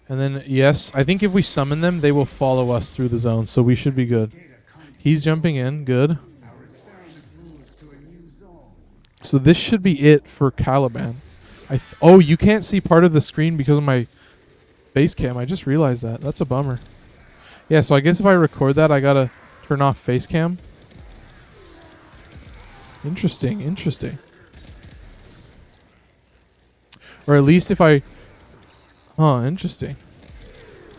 And then, yes, I think if we summon them, they will follow us through the zone. So we should be good. He's jumping in. Good. So this should be it for Caliban. Oh, you can't see part of the screen because of my face cam. I just realized that. That's a bummer. Yeah, so I guess if I record that, I gotta turn off face cam. Interesting, interesting. Or at least if I... Huh, interesting.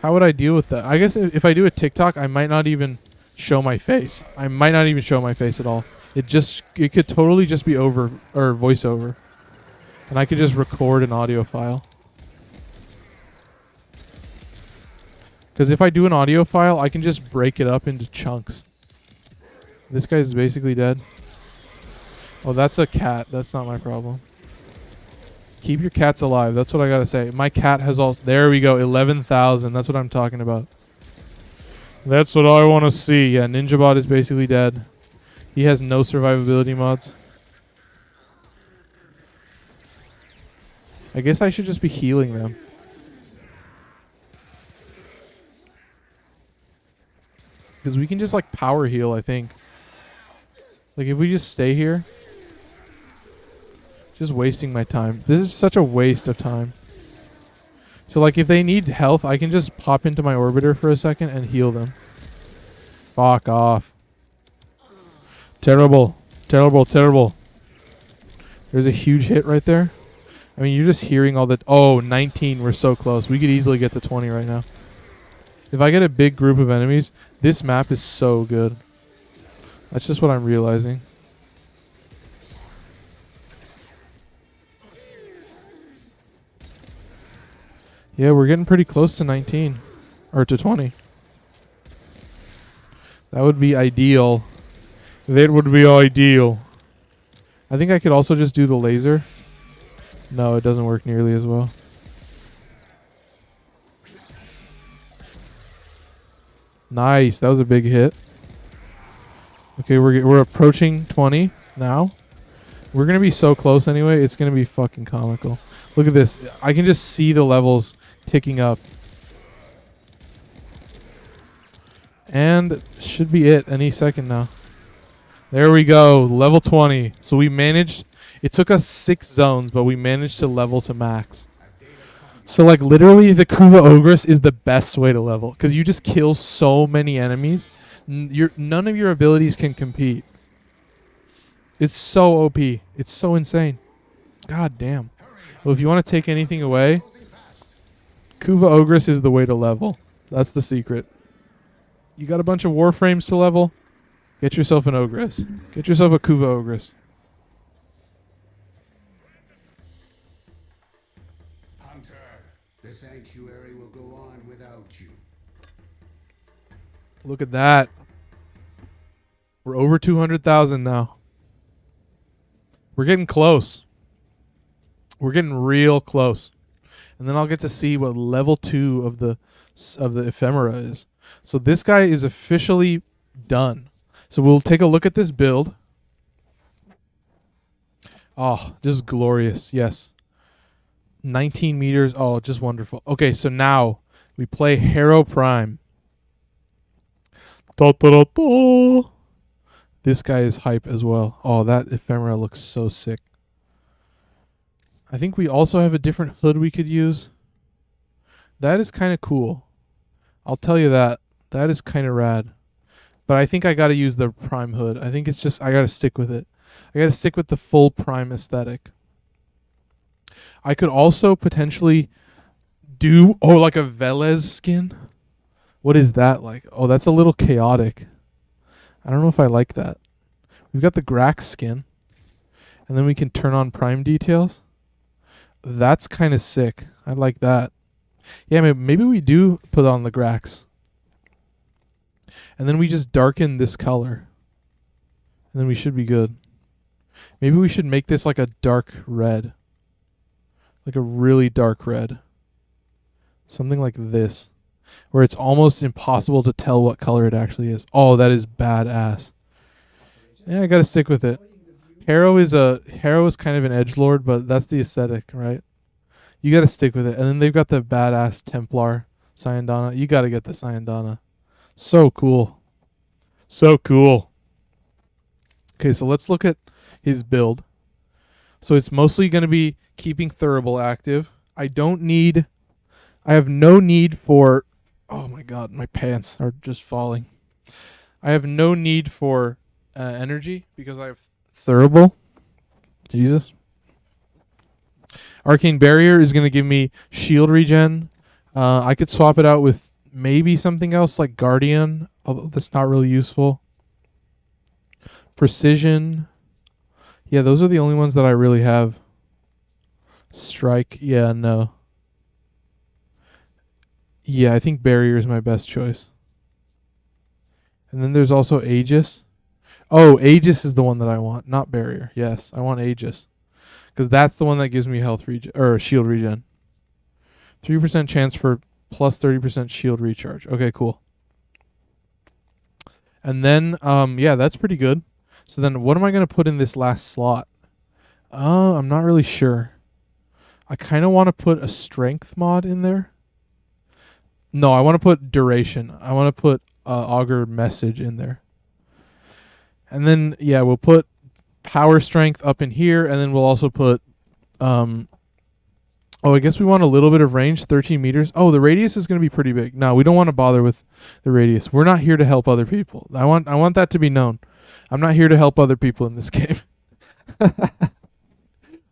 How would I deal with that? I guess if I do a TikTok, I might not even show my face. I might not even show my face at all. It could totally just be over or voiceover. And I could just record an audio file. Because if I do an audio file, I can just break it up into chunks. This guy's basically dead. Oh, that's a cat. That's not my problem. Keep your cats alive. That's what I gotta say. My cat has all... There we go. 11,000. That's what I'm talking about. That's what I want to see. Yeah, NinjaBot is basically dead. He has no survivability mods. I guess I should just be healing them. Because we can just like power heal, I think. Like if we just stay here. Just wasting my time. This is such a waste of time. So like if they need health, I can just pop into my orbiter for a second and heal them. Fuck off. Terrible. Terrible, terrible. There's a huge hit right there. I mean, you're just hearing all that. Oh, 19. We're so close. We could easily get to 20 right now. If I get a big group of enemies, this map is so good. That's just what I'm realizing. Yeah, we're getting pretty close to 19. Or to 20. That would be ideal. That would be ideal. I think I could also just do the laser. No, it doesn't work nearly as well. Nice. That was a big hit. Okay, we're approaching 20 now. We're going to be so close anyway. It's going to be fucking comical. Look at this. I can just see the levels ticking up. And should be it any second now. There we go. Level 20. So we managed... It took us 6 zones, but we managed to level to max. So like literally the Kuva Ogress is the best way to level. Because you just kill so many enemies. None of your abilities can compete. It's so OP. It's so insane. God damn. Well, if you want to take anything away, Kuva Ogress is the way to level. That's the secret. You got a bunch of Warframes to level? Get yourself an Ogress. Get yourself a Kuva Ogress. Hunter, the sanctuary will go on without you. Look at that. We're over 200,000 now. We're getting close. We're getting real close. And then I'll get to see what level 2 of the ephemera is. So this guy is officially done. So we'll take a look at this build. Oh, just glorious. Yes. 19 meters. Oh, just wonderful. Okay, so now we play Hero Prime. Da, da, da, da. This guy is hype as well. Oh, that ephemera looks so sick. I think we also have a different hood we could use. That is kind of cool. I'll tell you that. That is kind of rad. But I think I got to use the Prime hood. I think it's just, I got to stick with it. I got to stick with the full Prime aesthetic. I could also potentially do, oh, like a Velez skin. What is that like? Oh, that's a little chaotic. I don't know if I like that. We've got the Grax skin. And then we can turn on prime details. That's kind of sick. I like that. Yeah, maybe we do put on the Grax. And then we just darken this color. And then we should be good. Maybe we should make this like a dark red. Like a really dark red. Something like this. Where it's almost impossible to tell what color it actually is. Oh, that is badass. Yeah, I gotta stick with it. Harrow is kind of an edgelord, but that's the aesthetic, right? You gotta stick with it. And then they've got the badass Templar Syandana. You gotta get the Syandana. So cool. So cool. Okay, so let's look at his build. So it's mostly gonna be keeping Thurible active. I have no need for... Oh my god, my pants are just falling. I have no need for energy because I have Thurible. Jesus. Arcane Barrier is going to give me shield regen. I could swap it out with maybe something else like Guardian, although that's not really useful. Precision. Yeah, those are the only ones that I really have. Strike. Yeah, no. Yeah, I think Barrier is my best choice. And then there's also Aegis. Oh, Aegis is the one that I want, not Barrier. Yes, I want Aegis. Because that's the one that gives me health regen, or shield regen. 3% chance for plus 30% shield recharge. Okay, cool. And then, yeah, that's pretty good. So then what am I going to put in this last slot? I'm not really sure. I kind of want to put a strength mod in there. No, I want to put duration. I want to put augur message in there. And then, yeah, we'll put power strength up in here, and then we'll also put, oh, I guess we want a little bit of range, 13 meters. Oh, the radius is going to be pretty big. No, we don't want to bother with the radius. We're not here to help other people. I want that to be known. I'm not here to help other people in this game.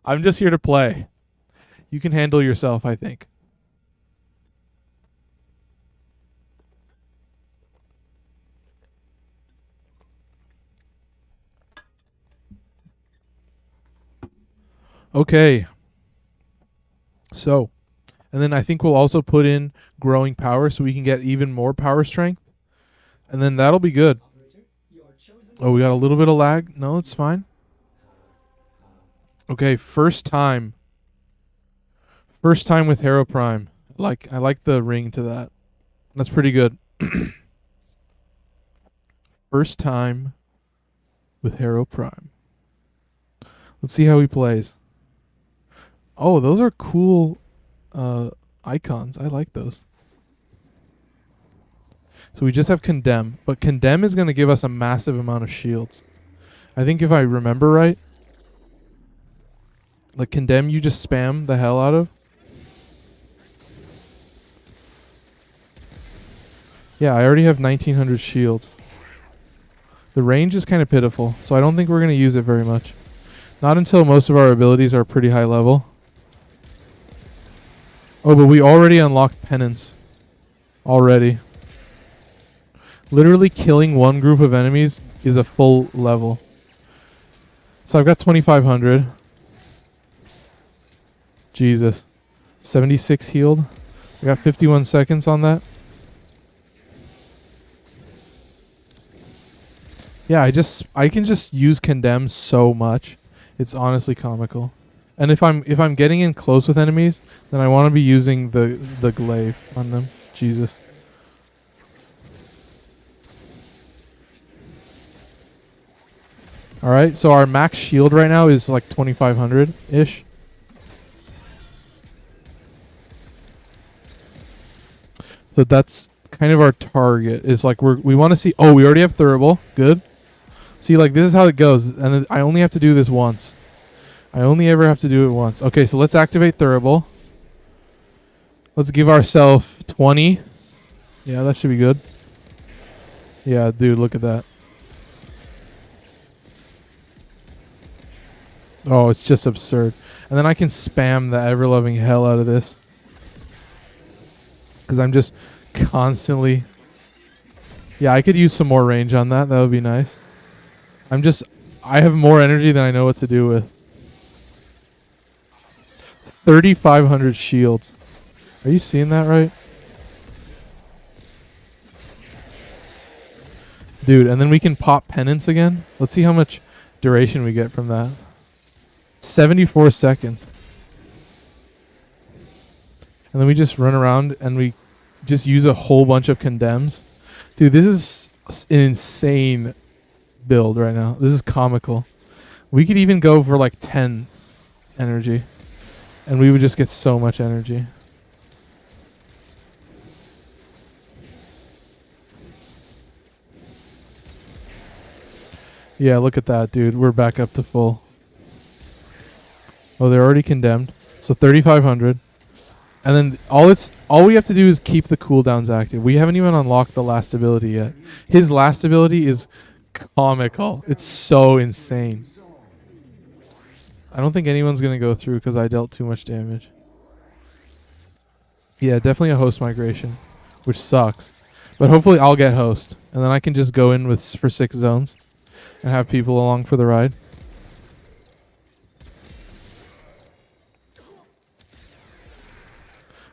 I'm just here to play. You can handle yourself, I think. Okay. So, and then I think we'll also put in growing power so we can get even more power strength. And then that'll be good. Oh, we got a little bit of lag. No, it's fine. Okay, first time. First time with Harrow Prime. I like the ring to that. That's pretty good. First time with Harrow Prime. Let's see how he plays. Oh, those are cool icons. I like those. So we just have Condemn. But Condemn is going to give us a massive amount of shields. I think if I remember right. Like Condemn you just spam the hell out of. Yeah, I already have 1900 shields. The range is kind of pitiful. So I don't think we're going to use it very much. Not until most of our abilities are pretty high level. Oh, but we already unlocked Penance. Already. Literally killing one group of enemies is a full level. So I've got 2500. Jesus. 76 healed. I got 51 seconds on that. Yeah, I can just use Condemn so much. It's honestly comical. And if I'm getting in close with enemies, then I want to be using the glaive on them. Jesus. All right, so our max shield right now is like 2500 ish. So that's kind of our target. Is like we want to see. Oh, we already have Thurible. Good. See, like this is how it goes, and then I only have to do this once. I only ever have to do it once. Okay, so let's activate Thurible. Let's give ourselves 20. Yeah, that should be good. Yeah, dude, look at that. Oh, it's just absurd. And then I can spam the ever-loving hell out of this. Because I'm just constantly... Yeah, I could use some more range on that. That would be nice. I have more energy than I know what to do with. 3,500 shields. Are you seeing that right? Dude, and then we can pop penance again. Let's see how much duration we get from that. 74 seconds. And then we just run around and we just use a whole bunch of condemns. Dude, this is an insane build right now. This is comical. We could even go for like 10 energy. And we would just get so much energy. Yeah, look at that, dude. We're back up to full. Oh, they're already condemned. So 3,500. And then all we have to do is keep the cooldowns active. We haven't even unlocked the last ability yet. His last ability is comical. It's so insane. I don't think anyone's going to go through because I dealt too much damage. Yeah, definitely a host migration, which sucks. But hopefully I'll get host. And then I can just go in with for 6 zones and have people along for the ride.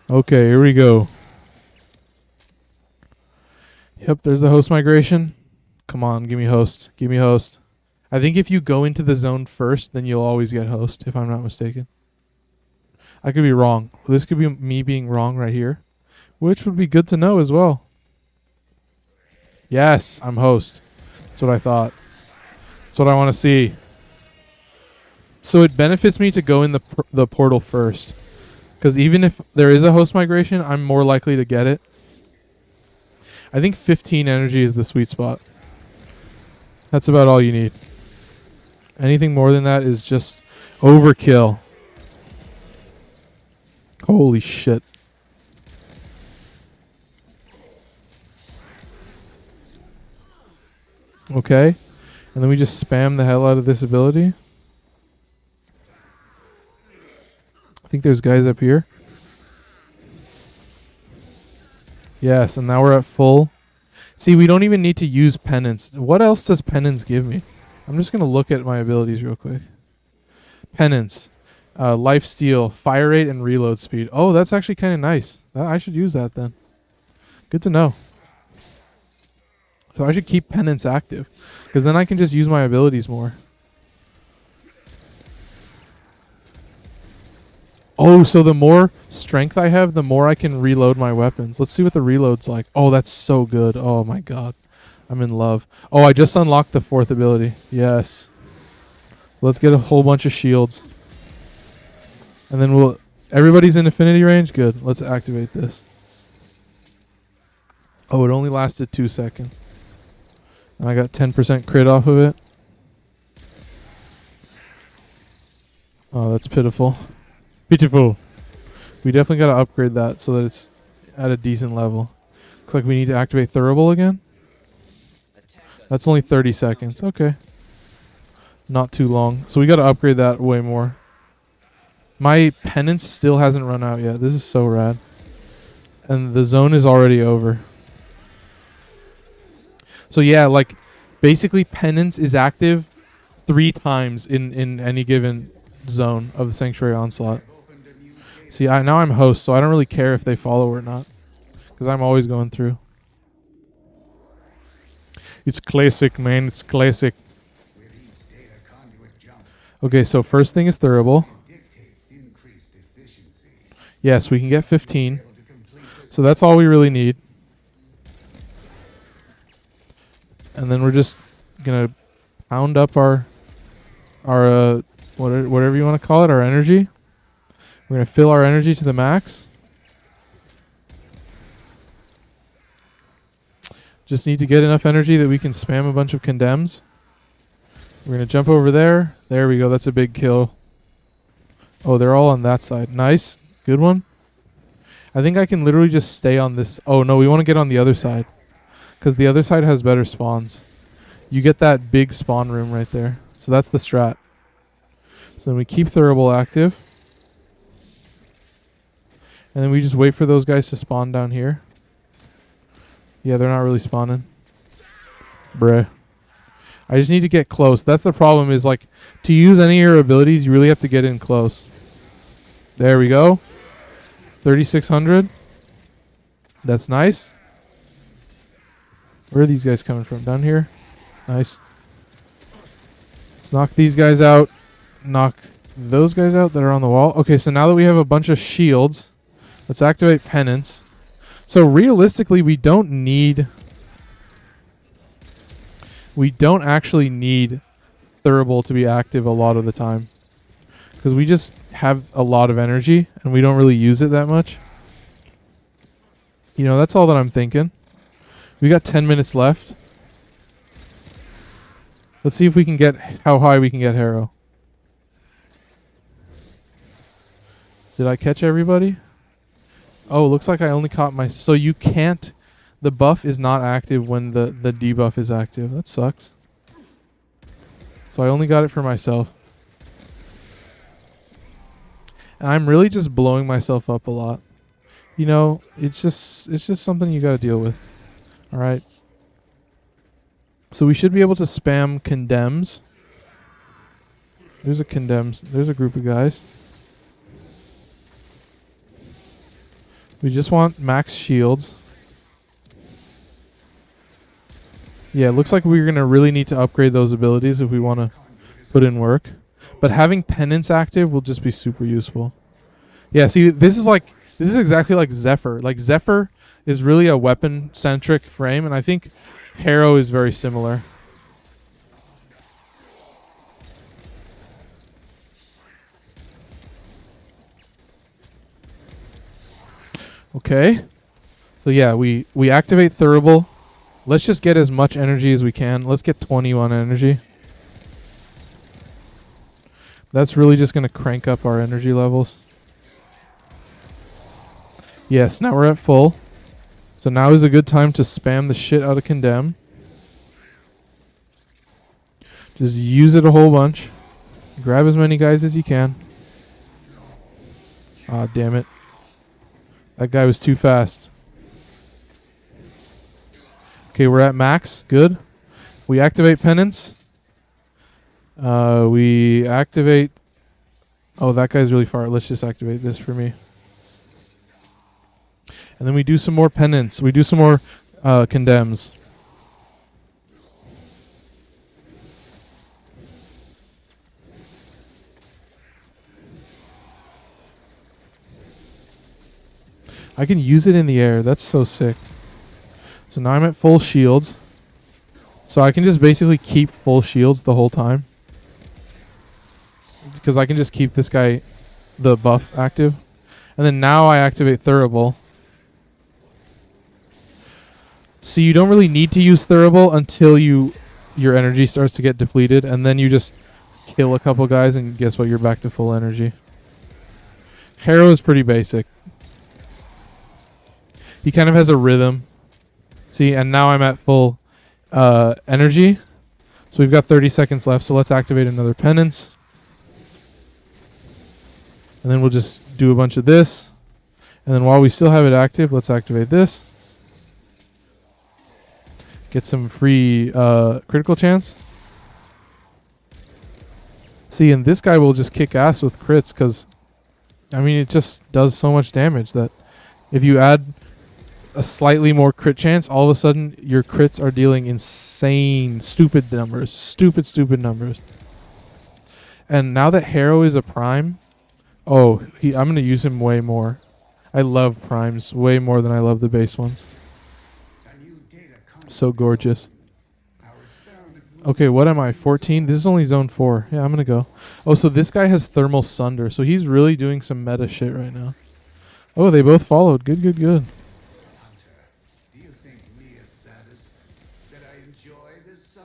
Okay, here we go. Yep, there's the host migration. Come on, give me host. Give me host. I think if you go into the zone first, then you'll always get host, if I'm not mistaken. I could be wrong. This could be me being wrong right here, which would be good to know as well. Yes, I'm host. That's what I thought. That's what I want to see. So it benefits me to go in the portal first. Because even if there is a host migration, I'm more likely to get it. I think 15 energy is the sweet spot. That's about all you need. Anything more than that is just overkill. Holy shit. Okay. And then we just spam the hell out of this ability. I think there's guys up here. Yes, and now we're at full. See, we don't even need to use penance. What else does penance give me? I'm just going to look at my abilities real quick. Penance. Life steal, fire rate, and reload speed. Oh, that's actually kind of nice. I should use that then. Good to know. So I should keep penance active. Because then I can just use my abilities more. Oh, so the more strength I have, the more I can reload my weapons. Let's see what the reload's like. Oh, that's so good. Oh my god. I'm in love. Oh, I just unlocked the 4th ability. Yes. Let's get a whole bunch of shields. And then everybody's in affinity range? Good. Let's activate this. Oh, it only lasted 2 seconds. And I got 10% crit off of it. Oh, that's pitiful. Pitiful. We definitely got to upgrade that so that it's at a decent level. Looks like we need to activate Thurible again. That's only 30 seconds. Okay. Not too long. So we got to upgrade that way more. My penance still hasn't run out yet. This is so rad. And the zone is already over. So yeah, like basically penance is active 3 times in any given zone of the Sanctuary Onslaught. See, now I'm host, so I don't really care if they follow or not. Because I'm always going through. It's classic, man. It's classic. Okay, so first thing is Thurible. Yes, we can get 15. So that's all we really need. And then we're just going to pound up our whatever you want to call it, our energy. We're going to fill our energy to the max. Just need to get enough energy that we can spam a bunch of condemns. We're going to jump over there. There we go. That's a big kill. Oh, they're all on that side. Nice. Good one. I think I can literally just stay on this. Oh, no, we want to get on the other side. Because the other side has better spawns. You get that big spawn room right there. So that's the strat. So then we keep Thurible active. And then we just wait for those guys to spawn down here. Yeah, they're not really spawning. Bruh. I just need to get close. That's the problem is, like, to use any of your abilities, you really have to get in close. There we go. 3,600. That's nice. Where are these guys coming from? Down here? Nice. Let's knock these guys out. Knock those guys out that are on the wall. Okay, so now that we have a bunch of shields, let's activate penance. So realistically, we don't actually need Thurible to be active a lot of the time, because we just have a lot of energy and we don't really use it that much. You know, that's all that I'm thinking. We got 10 minutes left. Let's see if we can get how high we can get Harrow. Did I catch everybody? Oh, looks like I only caught my... So you can't... The buff is not active when the debuff is active. That sucks. So I only got it for myself. And I'm really just blowing myself up a lot. You know, it's just something you got to deal with. All right. So we should be able to spam condemns. There's a condemns. There's a group of guys. We just want max shields. Yeah, it looks like we're going to really need to upgrade those abilities if we want to put in work. But having penance active will just be super useful. Yeah, see, this is exactly like Zephyr. Like, Zephyr is really a weapon-centric frame, and I think Harrow is very similar. Okay. So yeah, we activate Thurible. Let's just get as much energy as we can. Let's get 21 energy. That's really just going to crank up our energy levels. Yes, now we're at full. So now is a good time to spam the shit out of Condemn. Just use it a whole bunch. Grab as many guys as you can. Ah, damn it. That guy was too fast. Okay, we're at max. Good. We activate Penance. We activate... Oh, that guy's really far. Let's just activate this for me. And then we do some more Penance. We do some more Condemns. I can use it in the air. That's so sick. So now I'm at full shields. So I can just basically keep full shields the whole time. Because I can just keep this guy, the buff, active. And then now I activate Thurible. So you don't really need to use Thurible until your energy starts to get depleted. And then you just kill a couple guys and guess what? You're back to full energy. Harrow is pretty basic. He kind of has a rhythm. See, and now I'm at full energy. So we've got 30 seconds left. So let's activate another Penance. And then we'll just do a bunch of this. And then while we still have it active, let's activate this. Get some free critical chance. See, and this guy will just kick ass with crits because, I mean, it just does so much damage that if you add a slightly more crit chance, all of a sudden your crits are dealing insane, stupid numbers. Stupid numbers. And now that Harrow is a prime, I'm going to use him way more. I love primes way more than I love the base ones. So gorgeous. Okay, what am I? 14? This is only zone 4. Yeah, I'm going to go. Oh, so this guy has Thermal Sunder. So he's really doing some meta shit right now. Oh, they both followed. Good.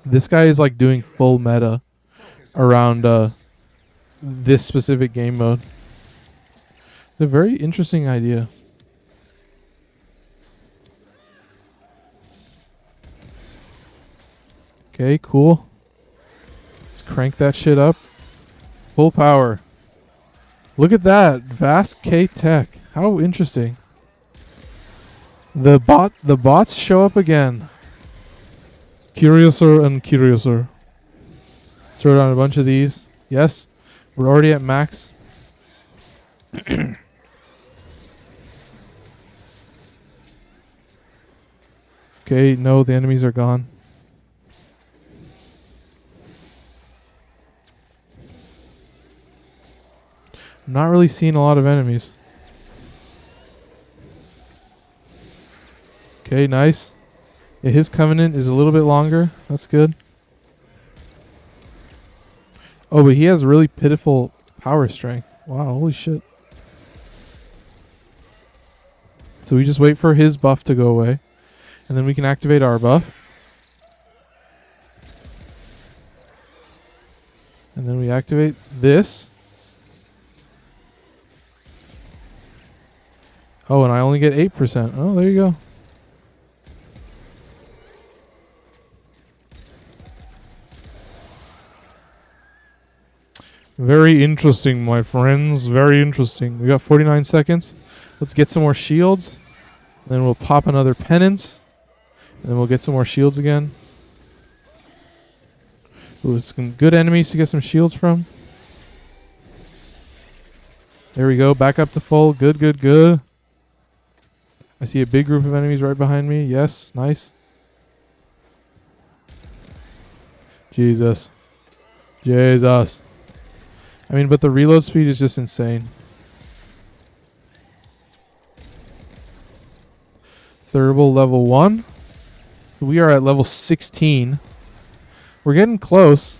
This guy is like doing full meta around this specific game mode. It's a very interesting idea. Okay, cool. Let's crank that shit up. Full power. Look at that. Vast K Tech. How interesting. The bots show up again. Curiouser and Curiouser. Let's throw down a bunch of these. Yes, we're already at max. Okay, no, the enemies are gone. I'm not really seeing a lot of enemies. Okay, nice. Yeah, his covenant is a little bit longer. That's good. Oh, but he has really pitiful power strength. Wow, holy shit. So we just wait for his buff to go away. And then we can activate our buff. And then we activate this. Oh, and I only get 8%. Oh, there you go. Very interesting, my friends. Very interesting. We got 49 seconds. Let's get some more shields. Then we'll pop another pennant. And then we'll get some more shields again. Ooh, some good enemies to get some shields from. There we go. Back up to full. Good, good, good. I see a big group of enemies right behind me. Yes, nice. Jesus. Jesus. I mean, but the reload speed is just insane. Thurible level 1. So we are at level 16. We're getting close.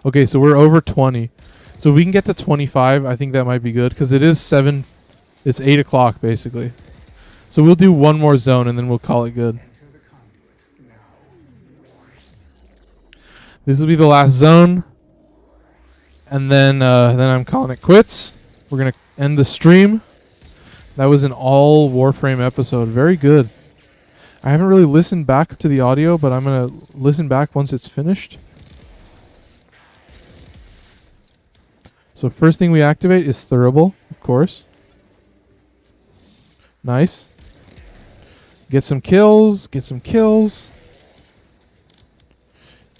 Okay, so we're over 20. So if we can get to 25, I think that might be good. Because it is 7... It's 8 o'clock, basically. So we'll do one more zone, and then we'll call it good. This will be the last zone. And then I'm calling it quits. We're going to end the stream. That was an all Warframe episode. Very good. I haven't really listened back to the audio, but I'm going to listen back once it's finished. So first thing we activate is Thurible, of course. Nice. Get some kills. Get some kills.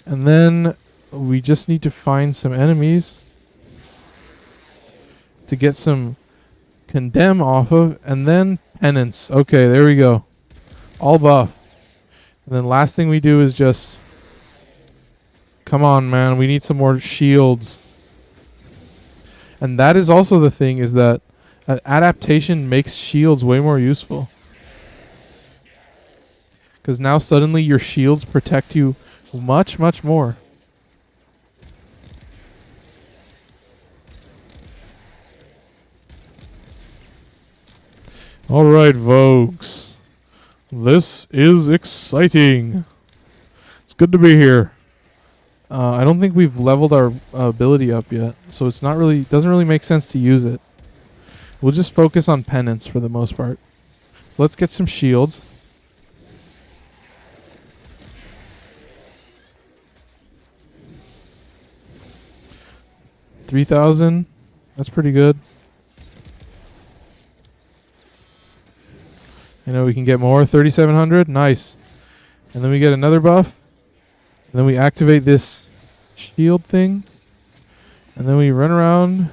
And then we just need to find some enemies to get some condemn off of, and then penance. Okay, there we go. All buff. And then last thing we do is just... Come on, man. We need some more shields. And that is also the thing, is that adaptation makes shields way more useful. Because now suddenly your shields protect you much, much more. Alright, folks. This is exciting. It's good to be here. I don't think we've leveled our ability up yet, so it's not really... doesn't really make sense to use it. We'll just focus on penance for the most part. So let's get some shields. $3,000. That's pretty good. I know we can get more. 3,700. Nice. And then we get another buff. And then we activate this shield thing. And then we run around.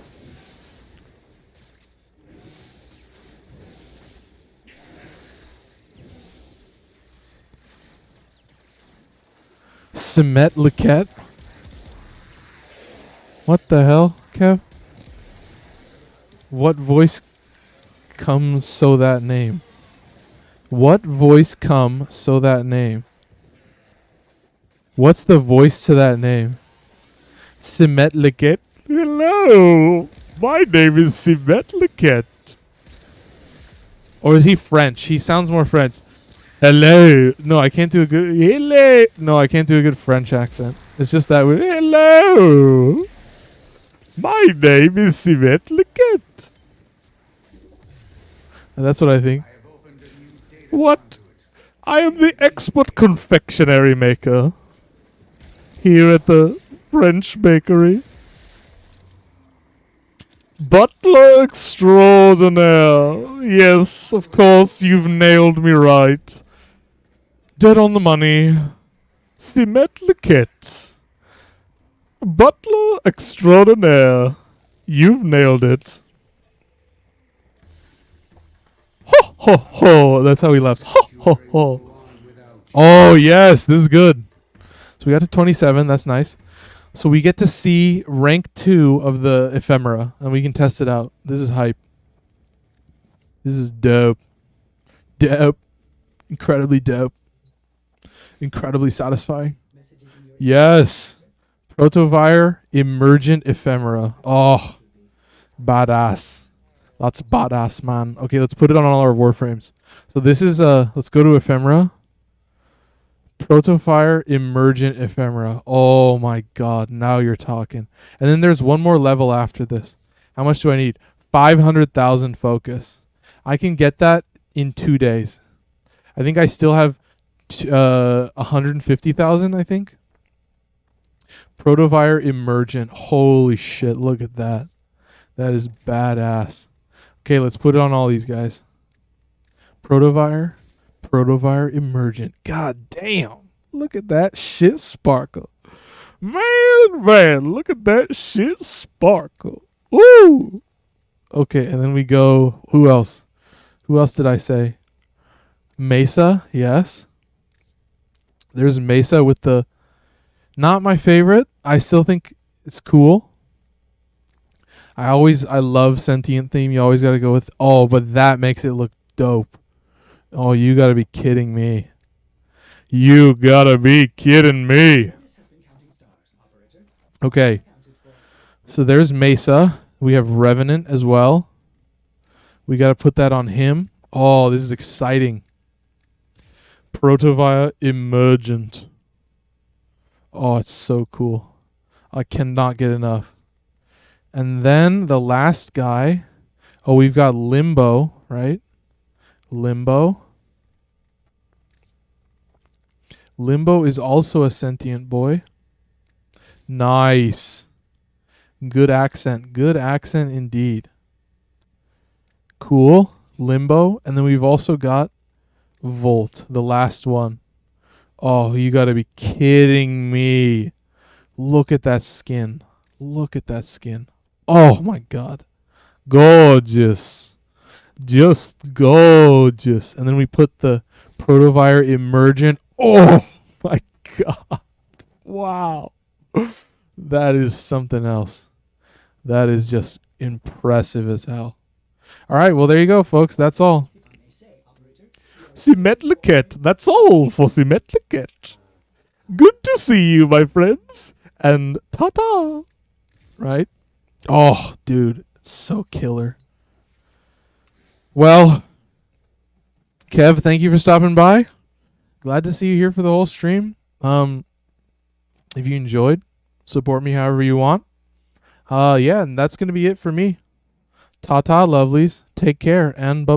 Semet Liquette. What the hell, Kev? What voice comes so that name? What voice come so that name? What's the voice to that name? Semet Liquette. Hello, my name is Semet Liquette. Or is he French? He sounds more French. Hello. No, I can't do a good... Hello. No, I can't do a good French accent. It's just that way. Hello. My name is Semet Liquette. And that's what I think. What? I am the expert confectionery maker here at the French bakery. Butler extraordinaire. Yes, of course, you've nailed me right. Dead on the money. Semet Liquette. Butler extraordinaire. You've nailed it. Ho ho ho! That's how he laughs. Ho ho Sanctuary will ho! go on without you. Oh yes, this is good. So we got to 27. That's nice. So we get to see rank 2 of the ephemera, and we can test it out. This is hype. This is dope. Dope. Incredibly dope. Incredibly satisfying. Messages in your Yes. Protovire emergent ephemera. Oh, badass. That's badass, man. Okay, let's put it on all our warframes. So this is let's go to ephemera. Protofire emergent ephemera. Oh my god, now you're talking. And then there's one more level after this. How much do I need? 500,000 focus. I can get that in 2 days. I think I still have 150,000, I think. Protovire emergent. Holy shit, look at that. That is badass. Okay, let's put it on all these guys. Protovire emergent. God damn. Look at that shit sparkle. Man, look at that shit sparkle. Woo! Okay, and then we go, who else? Who else did I say? Mesa, yes. There's Mesa with the, not my favorite. I still think it's cool. I love sentient theme. You always got to go with, oh, but that makes it look dope. Oh, you got to be kidding me. You got to be kidding me. This has been counting stars, operator. Okay, Counted for. so there's Mesa. We have Revenant as well. We got to put that on him. Oh, this is exciting. Protovia emergent. Oh, it's so cool. I cannot get enough. And then the last guy. Oh, we've got Limbo, right? Limbo. Limbo is also a sentient boy. Nice. Good accent. Good accent indeed. Cool. Limbo. And then we've also got Volt, the last one. Oh, you got to be kidding me. Look at that skin. Look at that skin. Oh my god. Gorgeous. Just gorgeous. And then we put the Protovire emergent. Oh my god. Wow. That is something else. That is just impressive as hell. All right, well there you go, folks. That's all. If I may say, operator. Symmetricat. That's all for Symmetricat. Good to see you, my friends. And ta-ta. Right? Oh, dude. It's so killer. Well, Kev, thank you for stopping by. Glad to see you here for the whole stream. If you enjoyed, support me however you want. Yeah, and that's going to be it for me. Ta-ta, lovelies. Take care, and bye.